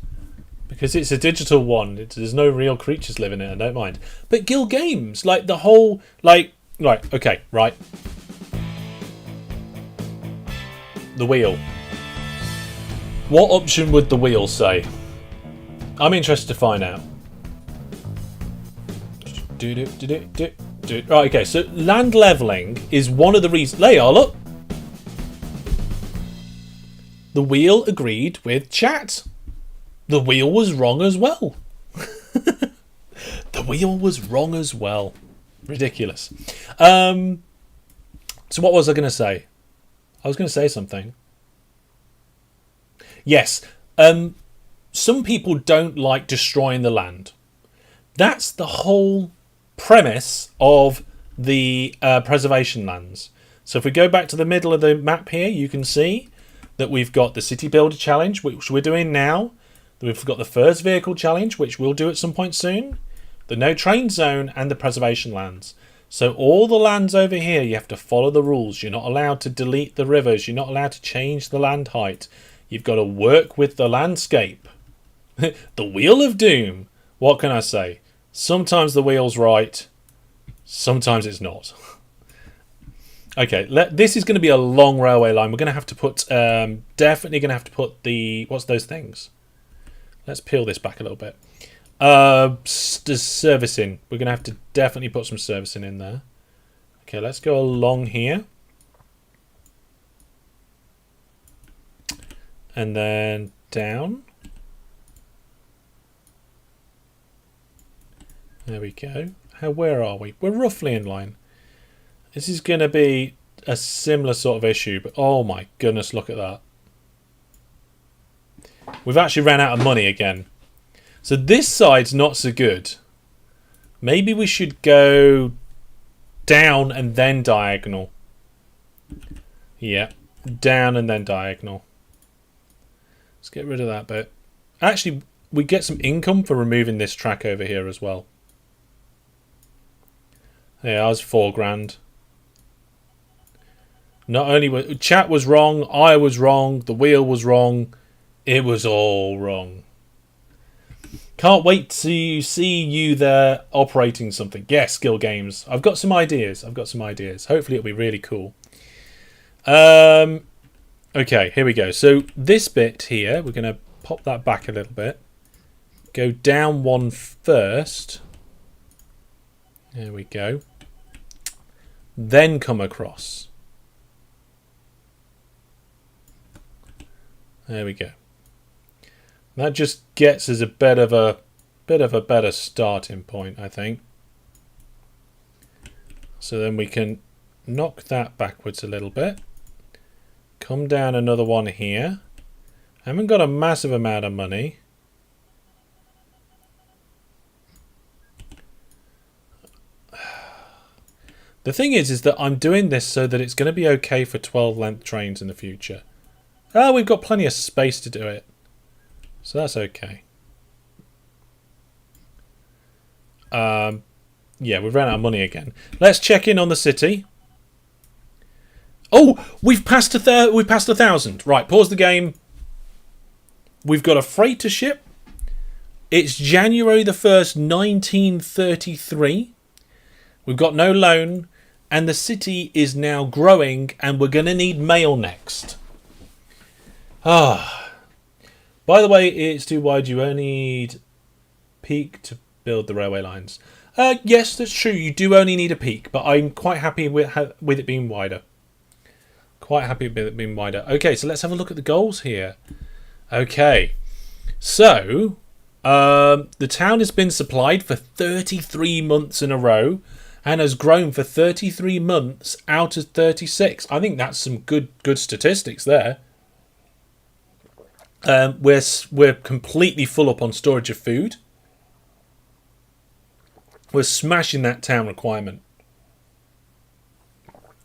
Because it's a digital one. There's no real creatures living in it. I don't mind. But Guild Games, like the whole, like, right, okay, right. The wheel. What option would the wheel say? I'm interested to find out. Right, okay, so land levelling is one of the reasons. Leia, look! The wheel agreed with chat. The wheel was wrong as well. The wheel was wrong as well. Ridiculous. So what was I going to say? I was going to say something. Yes. Some people don't like destroying the land. That's the whole premise of the preservation lands. So if we go back to the middle of the map here, you can see that we've got the City Builder Challenge, which we're doing now. We've got the First Vehicle Challenge, which we'll do at some point soon. The No Train Zone and the Preservation Lands. So all the lands over here, you have to follow the rules. You're not allowed to delete the rivers. You're not allowed to change the land height. You've got to work with the landscape. The Wheel of Doom. What can I say? Sometimes the wheel's right. Sometimes it's not. Okay, this is going to be a long railway line. We're going to have to put... definitely going to have to put the... What's those things? Let's peel this back a little bit. Servicing. We're going to have to definitely put some servicing in there. Okay, let's go along here. And then down. There we go. Where are we? We're roughly in line. This is going to be a similar sort of issue, but oh my goodness, look at that. We've actually ran out of money again. So this side's not so good. Maybe we should go down and then diagonal. Yeah, down and then diagonal. Let's get rid of that bit. Actually, we get some income for removing this track over here as well. Yeah, I was £4 grand. Not only was chat was wrong, I was wrong, the wheel was wrong, it was all wrong. Can't wait to see you there operating something. Yes, Skill Games. I've got some ideas. Hopefully it'll be really cool. Okay, here we go. So this bit here, we're going to pop that back a little bit. Go down one first. There we go. Then come across. There we go. That just gets us a bit of a better starting point, I think. So then we can knock that backwards a little bit. Come down another one here. Haven't got a massive amount of money. The thing is that I'm doing this so that it's going to be okay for 12 length trains in the future. Oh, we've got plenty of space to do it. So that's okay. Yeah, we've run out of money again. Let's check in on the city. Oh, we've passed 1,000. Right, pause the game. We've got a freighter ship. It's January the 1st, 1933. We've got no loan, and the city is now growing, and we're going to need mail next. By the way, it's too wide. You only need peak to build the railway lines. Yes, that's true. You do only need a peak, but I'm quite happy with it being wider. Okay, so let's have a look at the goals here. Okay, so the town has been supplied for 33 months in a row and has grown for 33 months out of 36. I think that's some good statistics there. We're completely full up on storage of food. We're smashing that town requirement.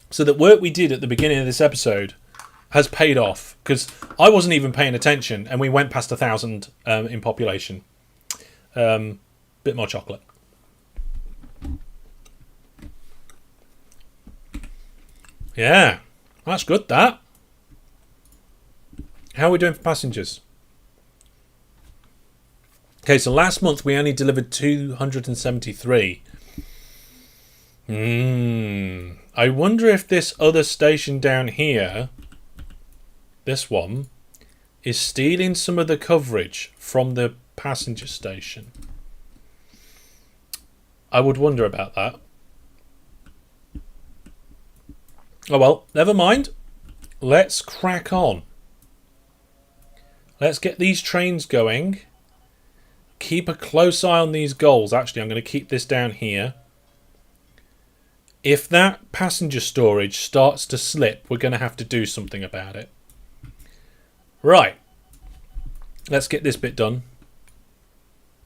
So the work we did at the beginning of this episode has paid off, because I wasn't even paying attention and we went past 1,000 in population. Bit more chocolate. Yeah, that's good, that. How are we doing for passengers? Okay, so last month we only delivered 273. I wonder if this other station down here, this one, is stealing some of the coverage from the passenger station. I would wonder about that. Oh well, never mind. Let's crack on. Let's get these trains going. Keep a close eye on these goals. Actually, I'm going to keep this down here. If that passenger storage starts to slip, we're going to have to do something about it. Right. Let's get this bit done.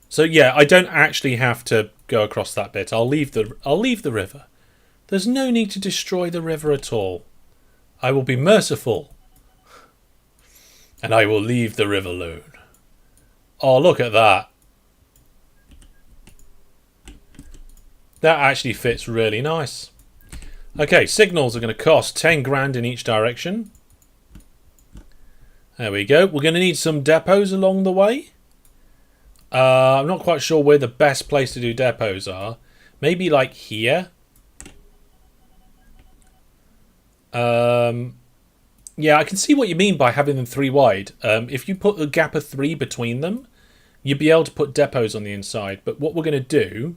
So yeah, I don't actually have to go across that bit. I'll leave the river. There's no need to destroy the river at all. I will be merciful. And I will leave the river alone. Oh, look at that. That actually fits really nice. Okay, signals are going to cost 10 grand in each direction. There we go. We're going to need some depots along the way. I'm not quite sure where the best place to do depots are. Maybe like here. Yeah, I can see what you mean by having them 3 wide. If you put a gap of 3 between them, you'd be able to put depots on the inside. But what we're going to do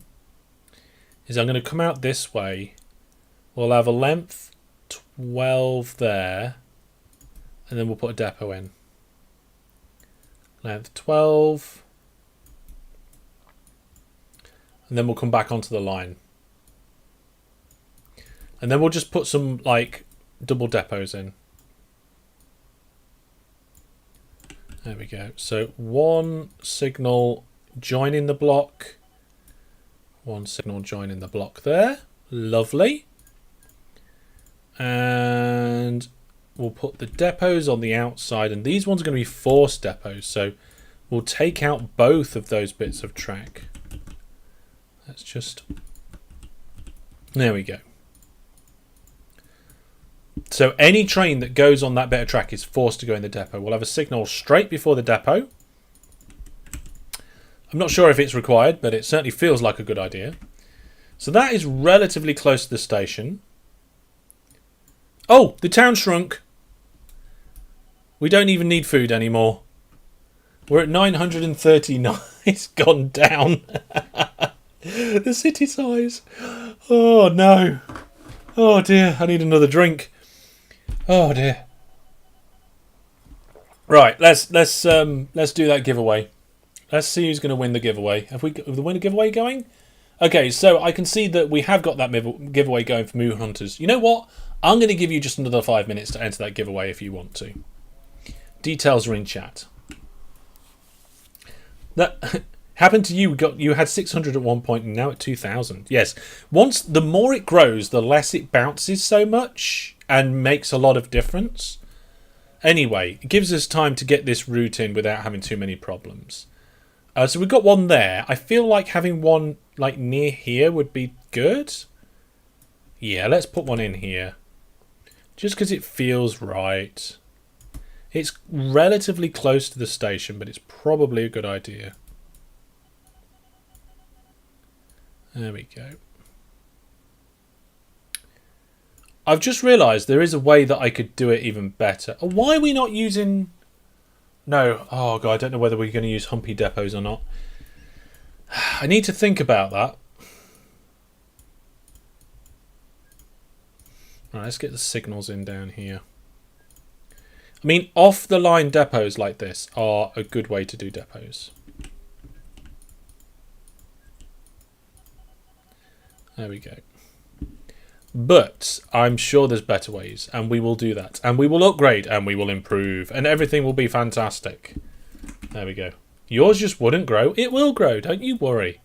is I'm going to come out this way. We'll have a length 12 there, and then we'll put a depot in. Length 12, and then we'll come back onto the line. And then we'll just put some like double depots in. There we go. So 1 signal joining the block. 1 signal joining the block there. Lovely. And we'll put the depots on the outside. And these ones are going to be forced depots. So we'll take out both of those bits of track. Let's just... There we go. So any train that goes on that bit of track is forced to go in the depot. We'll have a signal straight before the depot. I'm not sure if it's required, but it certainly feels like a good idea. So that is relatively close to the station. Oh, the town shrunk. We don't even need food anymore. We're at 939. It's gone down. The city size. Oh no. Oh dear, I need another drink. Oh dear. Right, let's do that giveaway. Let's see who's going to win the giveaway. Have the winner giveaway going? Okay, so I can see that we have got that giveaway going for Moon Hunters. You know what? I'm going to give you just another 5 minutes to enter that giveaway if you want to. Details are in chat. That happened to you. You had 600 at one point and now at 2,000. Yes. The more it grows, the less it bounces so much and makes a lot of difference. Anyway, it gives us time to get this route in without having too many problems. So we've got one there. I feel like having one like near here would be good. Yeah, let's put one in here. Just because it feels right. It's relatively close to the station, but it's probably a good idea. There we go. I've just realised there is a way that I could do it even better. Why are we not using... No. Oh, God, I don't know whether we're going to use humpy depots or not. I need to think about that. Right, let's get the signals in down here. I mean, off-the-line depots like this are a good way to do depots. There we go. But I'm sure there's better ways, and we will do that. And we will upgrade, and we will improve, and everything will be fantastic. There we go. Yours just wouldn't grow. It will grow, don't you worry.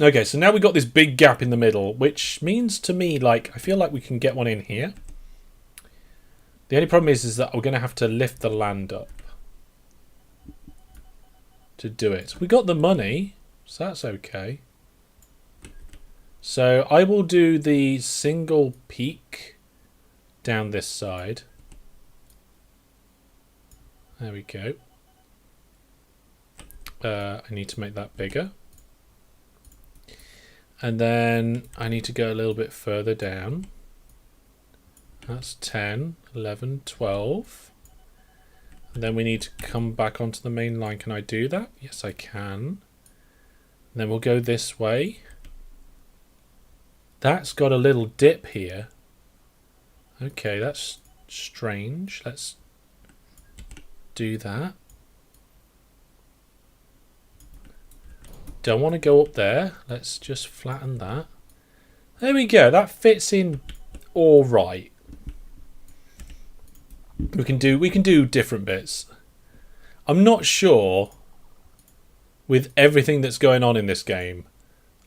Okay, so now we've got this big gap in the middle, which means to me, like, I feel like we can get one in here. The only problem is that we're going to have to lift the land up to do it. We got the money, so that's okay. So I will do the single peak down this side. There we go. I need to make that bigger. And then I need to go a little bit further down. That's 10, 11, 12. And then we need to come back onto the main line. Can I do that? Yes, I can. And then we'll go this way. That's got a little dip here. Okay, that's strange. Let's do that. Don't want to go up there. Let's just flatten that. There we go. That fits in all right. We can do different bits. I'm not sure with everything that's going on in this game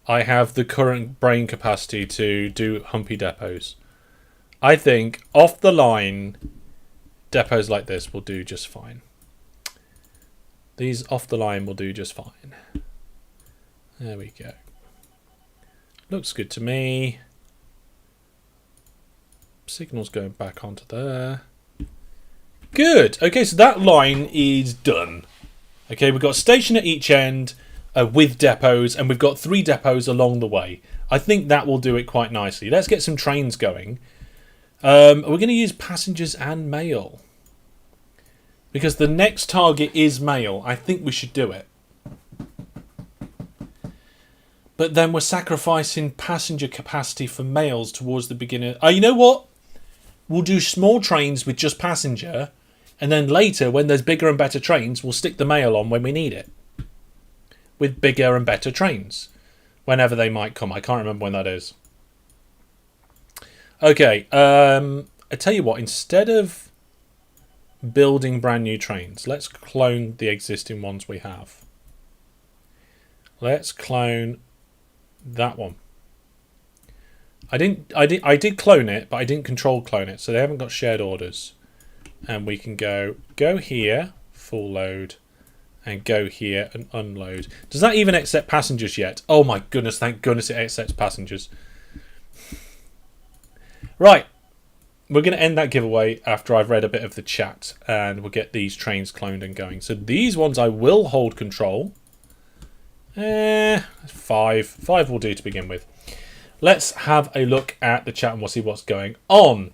I have the current brain capacity to do humpy depots. I think off the line depots like this will do just fine. These off the line will do just fine. There we go. Looks good to me. Signal's going back onto there. Good. Okay, so that line is done. Okay, we've got a station at each end with depots, and we've got 3 depots along the way. I think that will do it quite nicely. Let's get some trains going. We're going to use passengers and mail. Because the next target is mail. I think we should do it. But then we're sacrificing passenger capacity for mails towards the beginning. You know what? We'll do small trains with just passenger. And then later, when there's bigger and better trains, we'll stick the mail on when we need it. With bigger and better trains. Whenever they might come. I can't remember when that is. Okay. I tell you what. Instead of building brand new trains, let's clone the existing ones we have. Let's clone that one. I did clone it, but I didn't control clone it, so they haven't got shared orders. And we can go here, full load, and go here and unload. Does that even accept passengers yet? Oh my goodness, thank goodness it accepts passengers. Right, we're going to end that giveaway after I've read a bit of the chat, and we'll get these trains cloned and going. So these ones I will hold control. 5 will do to begin with. Let's have a look at the chat and we'll see what's going on.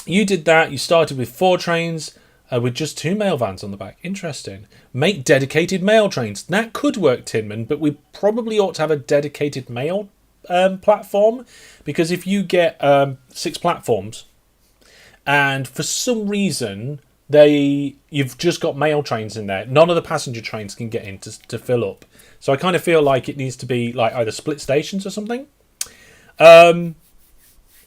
You did that. You started with 4 trains with just 2 mail vans on the back. Interesting. Make dedicated mail trains. That could work, Tinman, but we probably ought to have a dedicated mail platform, because if you get 6 platforms and for some reason you've just got mail trains in there, none of the passenger trains can get in to fill up. So I kind of feel like it needs to be like either split stations or something.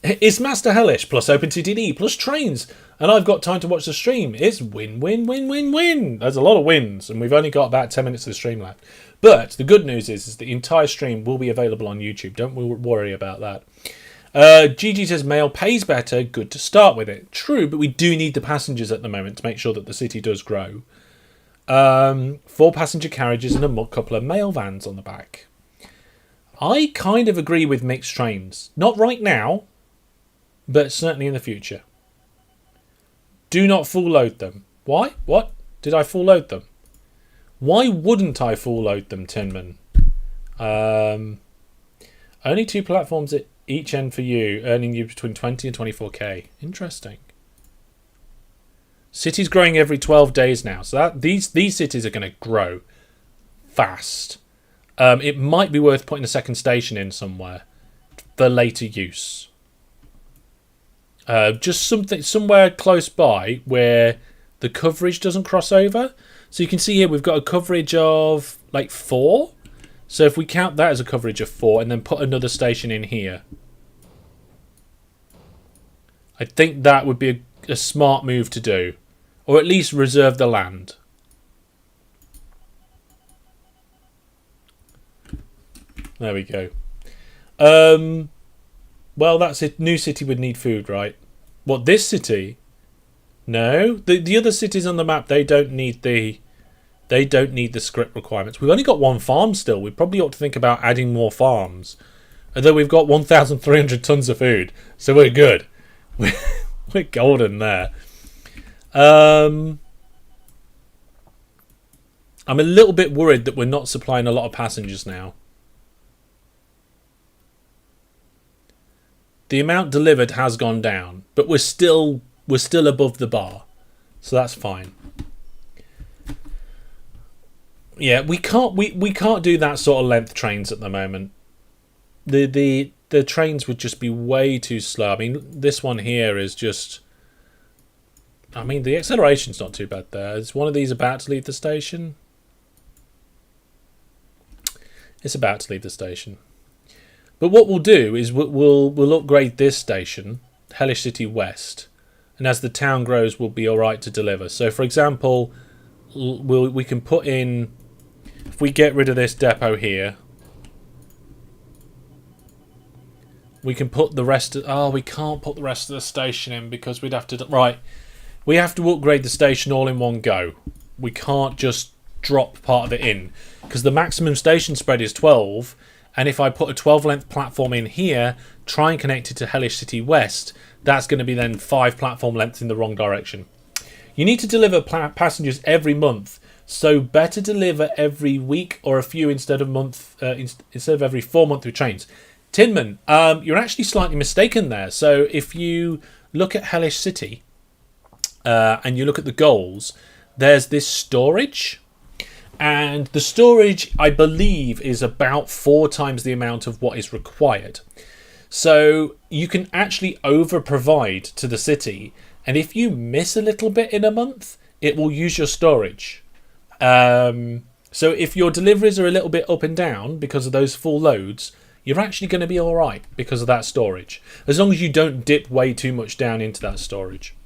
It's Master Hellish plus OpenTTD plus trains, and I've got time to watch the stream. It's win, win, win, win, win. There's a lot of wins, and we've only got about 10 minutes of the stream left. But the good news is the entire stream will be available on YouTube. Don't worry about that. GG says mail pays better. Good to start with it. True, but we do need the passengers at the moment to make sure that the city does grow. 4 passenger carriages and a couple of mail vans on the back. I kind of agree with mixed trains. Not right now, but certainly in the future. Do not full load them. Why? What? Did I full load them? Why wouldn't I full load them, Tinman? Only 2 platforms at each end for you, earning you between 20 and 24k. Interesting. Cities growing every 12 days now. So that these cities are going to grow fast. It might be worth putting a second station in somewhere for later use. Just somewhere close by where the coverage doesn't cross over. So you can see here we've got a coverage of like 4. So if we count that as a coverage of 4 and then put another station in here, I think that would be a smart move to do. Or at least reserve the land. There we go. Well, that's it. New city would need food, right? What, this city? No, the other cities on the map, they don't need the script requirements. We've only got 1 farm still. We probably ought to think about adding more farms. Although we've got 1,300 tons of food, so we're good. We're golden there. I'm a little bit worried that we're not supplying a lot of passengers now. The amount delivered has gone down, but we're still above the bar, so that's fine. Yeah, we can't do that sort of length trains at the moment. The trains would just be way too slow. I mean, this one here is just. I mean, the acceleration's not too bad there. Is one of these about to leave the station? It's about to leave the station. But what we'll do is we'll upgrade this station, Hellish City West, and as the town grows, we'll be all right to deliver. So, for example, we can put in, if we get rid of this depot here, we can put the rest of. Oh, we can't put the rest of the station in because we'd have to. Right, we have to upgrade the station all in one go. We can't just drop part of it in because the maximum station spread is 12. And if I put a 12 length platform in here, try and connect it to Hellish City West, that's going to be then 5 platform lengths in the wrong direction. You need to deliver passengers every month, so better deliver every week or a few instead of every 4 monthly trains. Tinman, you're actually slightly mistaken there. So if you look at Hellish City and you look at the goals, there's this storage. And the storage, I believe, is about 4 times the amount of what is required. So you can actually over-provide to the city. And if you miss a little bit in a month, it will use your storage. So if your deliveries are a little bit up and down because of those full loads, you're actually going to be all right because of that storage. As long as you don't dip way too much down into that storage.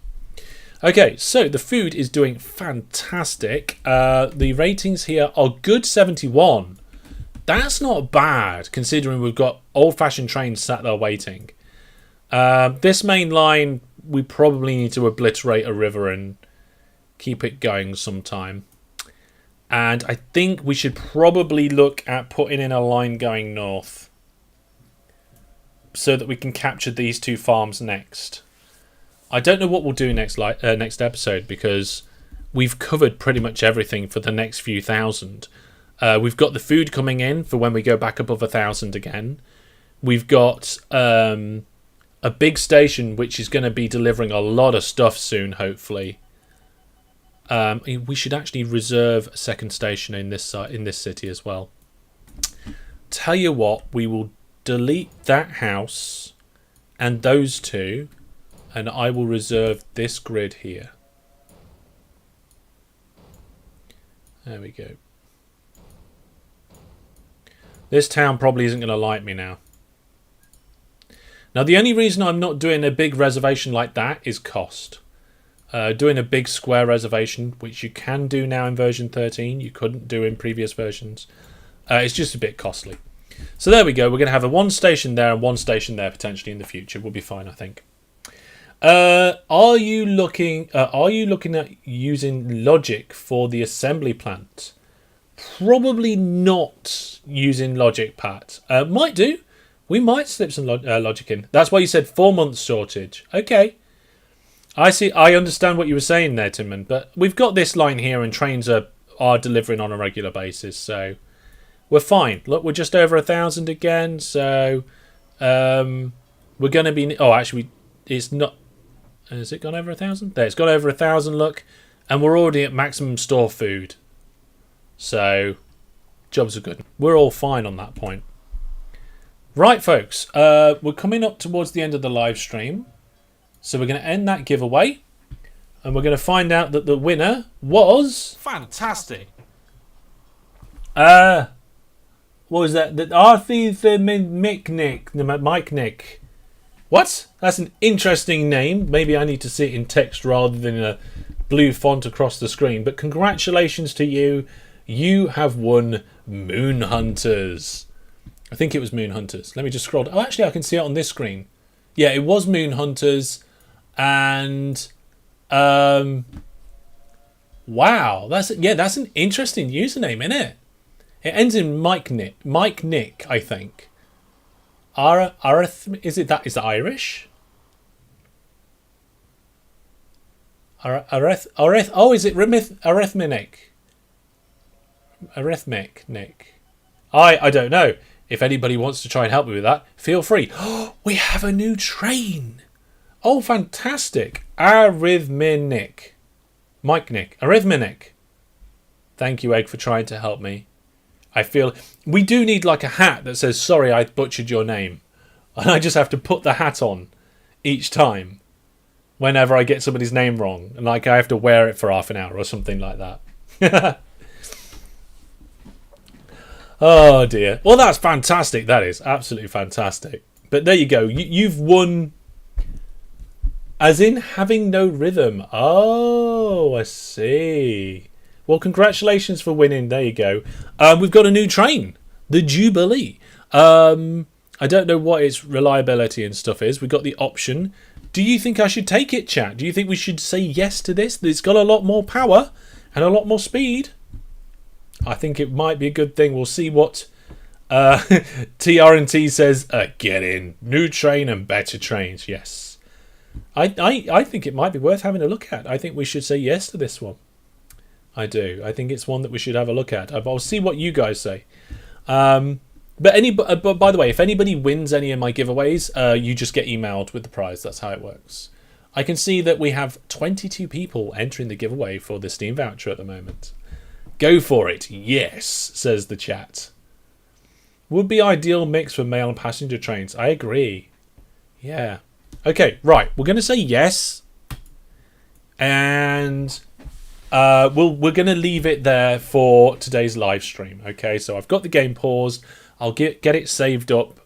Okay, so the food is doing fantastic. The ratings here are good 71. That's not bad, considering we've got old-fashioned trains sat there waiting. This main line, we probably need to obliterate a river and keep it going sometime. And I think we should probably look at putting in a line going north so that we can capture these 2 farms next. I don't know what we'll do next episode because we've covered pretty much everything for the next few thousand. We've got the food coming in for when we go back above 1,000 again. We've got a big station which is going to be delivering a lot of stuff soon, hopefully. We should actually reserve a second station in this city as well. Tell you what, we will delete that house and those 2. And I will reserve this grid here. There we go. This town probably isn't going to like me now. Now, the only reason I'm not doing a big reservation like that is cost. Doing a big square reservation, which you can do now in version 13, you couldn't do in previous versions. It's just a bit costly. So there we go. We're going to have a 1 station there and 1 station there potentially in the future. We'll be fine, I think. Are you looking at using logic for the assembly plant? Probably not using logic, Pat. Might do. We might slip some logic in. That's why you said 4 months shortage. Okay. I see. I understand what you were saying there, Timon. But we've got this line here, and trains are delivering on a regular basis, so we're fine. Look, we're just over 1,000 again. So we're going to be. Oh, actually, it's not. Has it gone over 1,000? There, it's gone over 1,000, look. And we're already at maximum store food. So, jobs are good. We're all fine on that point. Right, folks. We're coming up towards the end of the live stream. So we're going to end that giveaway. And we're going to find out that the winner was... Fantastic. What was that? The Arthur the Mike Nick. What? That's an interesting name. Maybe I need to see it in text rather than a blue font across the screen. But congratulations to you. You have won Moon Hunters. I think it was Moon Hunters. Let me just scroll. Oh, actually, I can see it on this screen. Yeah, it was Moon Hunters. And wow, that's an interesting username, isn't it? It ends in Mike Nick, I think. Is that Irish? Oh, is it arithmetic? Arithmetic, Nick. I don't know. If anybody wants to try and help me with that, feel free. We have a new train. Oh, fantastic. Arithmetic. Mike Nick. Arithmetic. Thank you, Egg, for trying to help me. I feel we do need like a hat that says, sorry, I butchered your name. And I just have to put the hat on each time whenever I get somebody's name wrong. And like I have to wear it for half an hour or something like that. Oh, dear. Well, that's fantastic. That is absolutely fantastic. But there you go. You've won as in having no rhythm. Oh, I see. Well, congratulations for winning. There you go. We've got a new train, the Jubilee. I don't know what its reliability and stuff is. We've got the option. Do you think I should take it, chat? Do you think we should say yes to this? It's got a lot more power and a lot more speed. I think it might be a good thing. We'll see what TRNT says. Get in. New train and better trains. Yes. I think it might be worth having a look at. I think we should say yes to this one. I do. I think it's one that we should have a look at. I'll see what you guys say. But by the way, if anybody wins any of my giveaways, you just get emailed with the prize. That's how it works. I can see that we have 22 people entering the giveaway for the Steam voucher at the moment. Go for it. Yes, says the chat. Would be ideal mix for mail and passenger trains. I agree. Yeah. Okay, right. We're going to say yes. And we're going to leave it there for today's live stream. Okay, so I've got the game paused. I'll get it saved up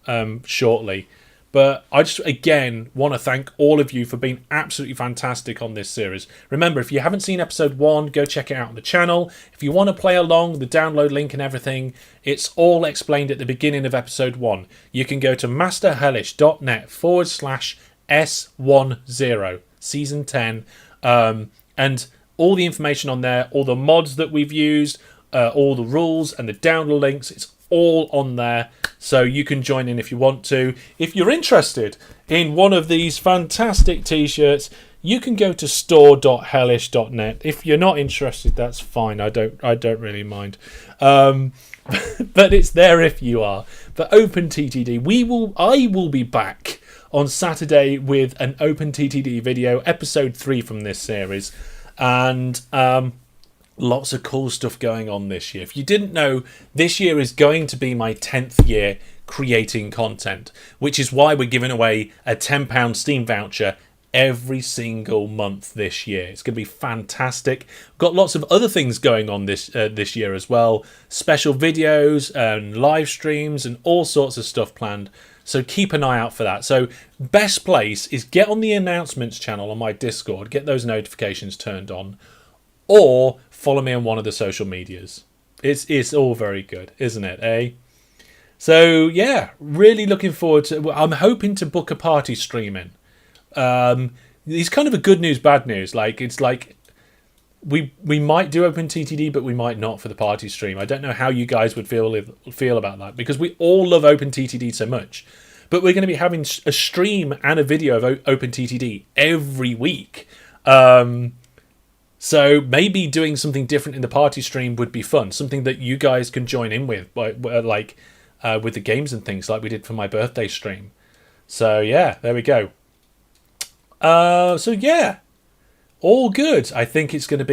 shortly. But I just, again, want to thank all of you for being absolutely fantastic on this series. Remember, if you haven't seen episode 1, go check it out on the channel. If you want to play along, the download link and everything, it's all explained at the beginning of episode 1. You can go to masterhellish.net/S10, season 10, and all the information on there, all the mods that we've used, all the rules and the download links, it's all on there, so you can join in if you want to. If you're interested in one of these fantastic t-shirts, you can go to store.hellish.net. If you're not interested, that's fine. I don't really mind. But it's there if you are. For OpenTTD, I will be back on Saturday with an OpenTTD video, episode 3 from this series, and lots of cool stuff going on this year. If you didn't know, this year is going to be my 10th year creating content, which is why we're giving away a £10 Steam voucher every single month this year. It's going to be fantastic. Got lots of other things going on this year as well. Special videos and live streams and all sorts of stuff planned. So keep an eye out for that. So best place is get on the announcements channel on my Discord, get those notifications turned on, or follow me on one of the social medias. It's all very good, isn't it, eh? So, yeah, really looking forward to... I'm hoping to book a party streaming. It's kind of a good news, bad news. It's like we might do OpenTTD, but we might not for the party stream. I don't know how you guys would feel about that, because we all love OpenTTD so much. But we're going to be having a stream and a video of OpenTTD every week. So maybe doing something different in the party stream would be fun. Something that you guys can join in with, with the games and things, like we did for my birthday stream. So yeah, there we go. So yeah, all good. I think this is going to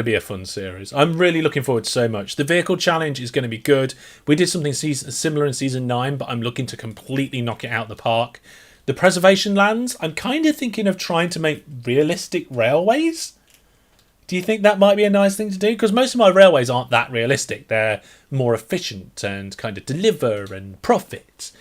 be a fun series. I'm really looking forward to so much. The vehicle challenge is going to be good. We did something similar in season 9, but I'm looking to completely knock it out of the park. The preservation lands, I'm kind of thinking of trying to make realistic railways. Do you think that might be a nice thing to do? Because most of my railways aren't that realistic. They're more efficient and kind of deliver and profit.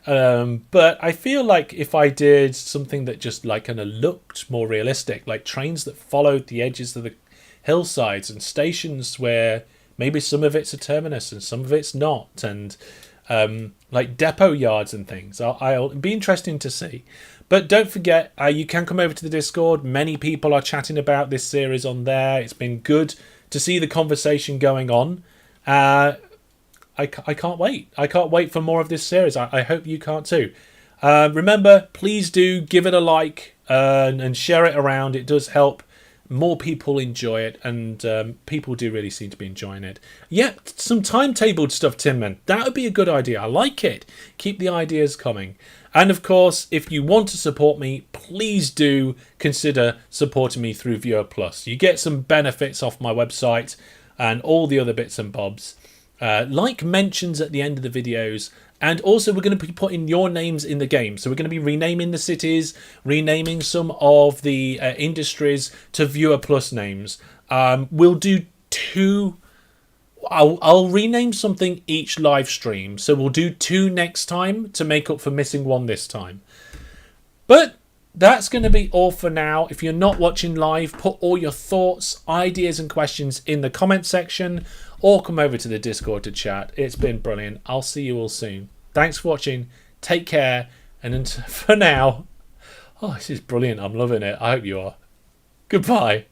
But I feel like if I did something that just kind of looked more realistic, like trains that followed the edges of the hillsides and stations where maybe some of it's a terminus and some of it's not, and like depot yards and things, I'll be interesting to see. But don't forget, you can come over to the Discord. Many people are chatting about this series on there. It's been good to see the conversation going on. I can't wait. I can't wait for more of this series. I hope you can't too. Remember, please do give it a like and share it around. It does help more people enjoy it, and people do really seem to be enjoying it. Yeah, some timetabled stuff, Tinman. That would be a good idea. I like it. Keep the ideas coming. And of course, if you want to support me, please do consider supporting me through Viewer Plus. You get some benefits off my website and all the other bits and bobs, like mentions at the end of the videos. And also, we're going to be putting your names in the game. So we're going to be renaming the cities, renaming some of the industries to Viewer Plus names. We'll do 2... I'll rename something each live stream. So we'll do 2 next time to make up for missing 1 this time. But that's going to be all for now. If you're not watching live, put all your thoughts, ideas and questions in the comment section, or come over to the Discord to chat. It's been brilliant. I'll see you all soon. Thanks for watching. Take care. And for now, this is brilliant. I'm loving it. I hope you are. Goodbye.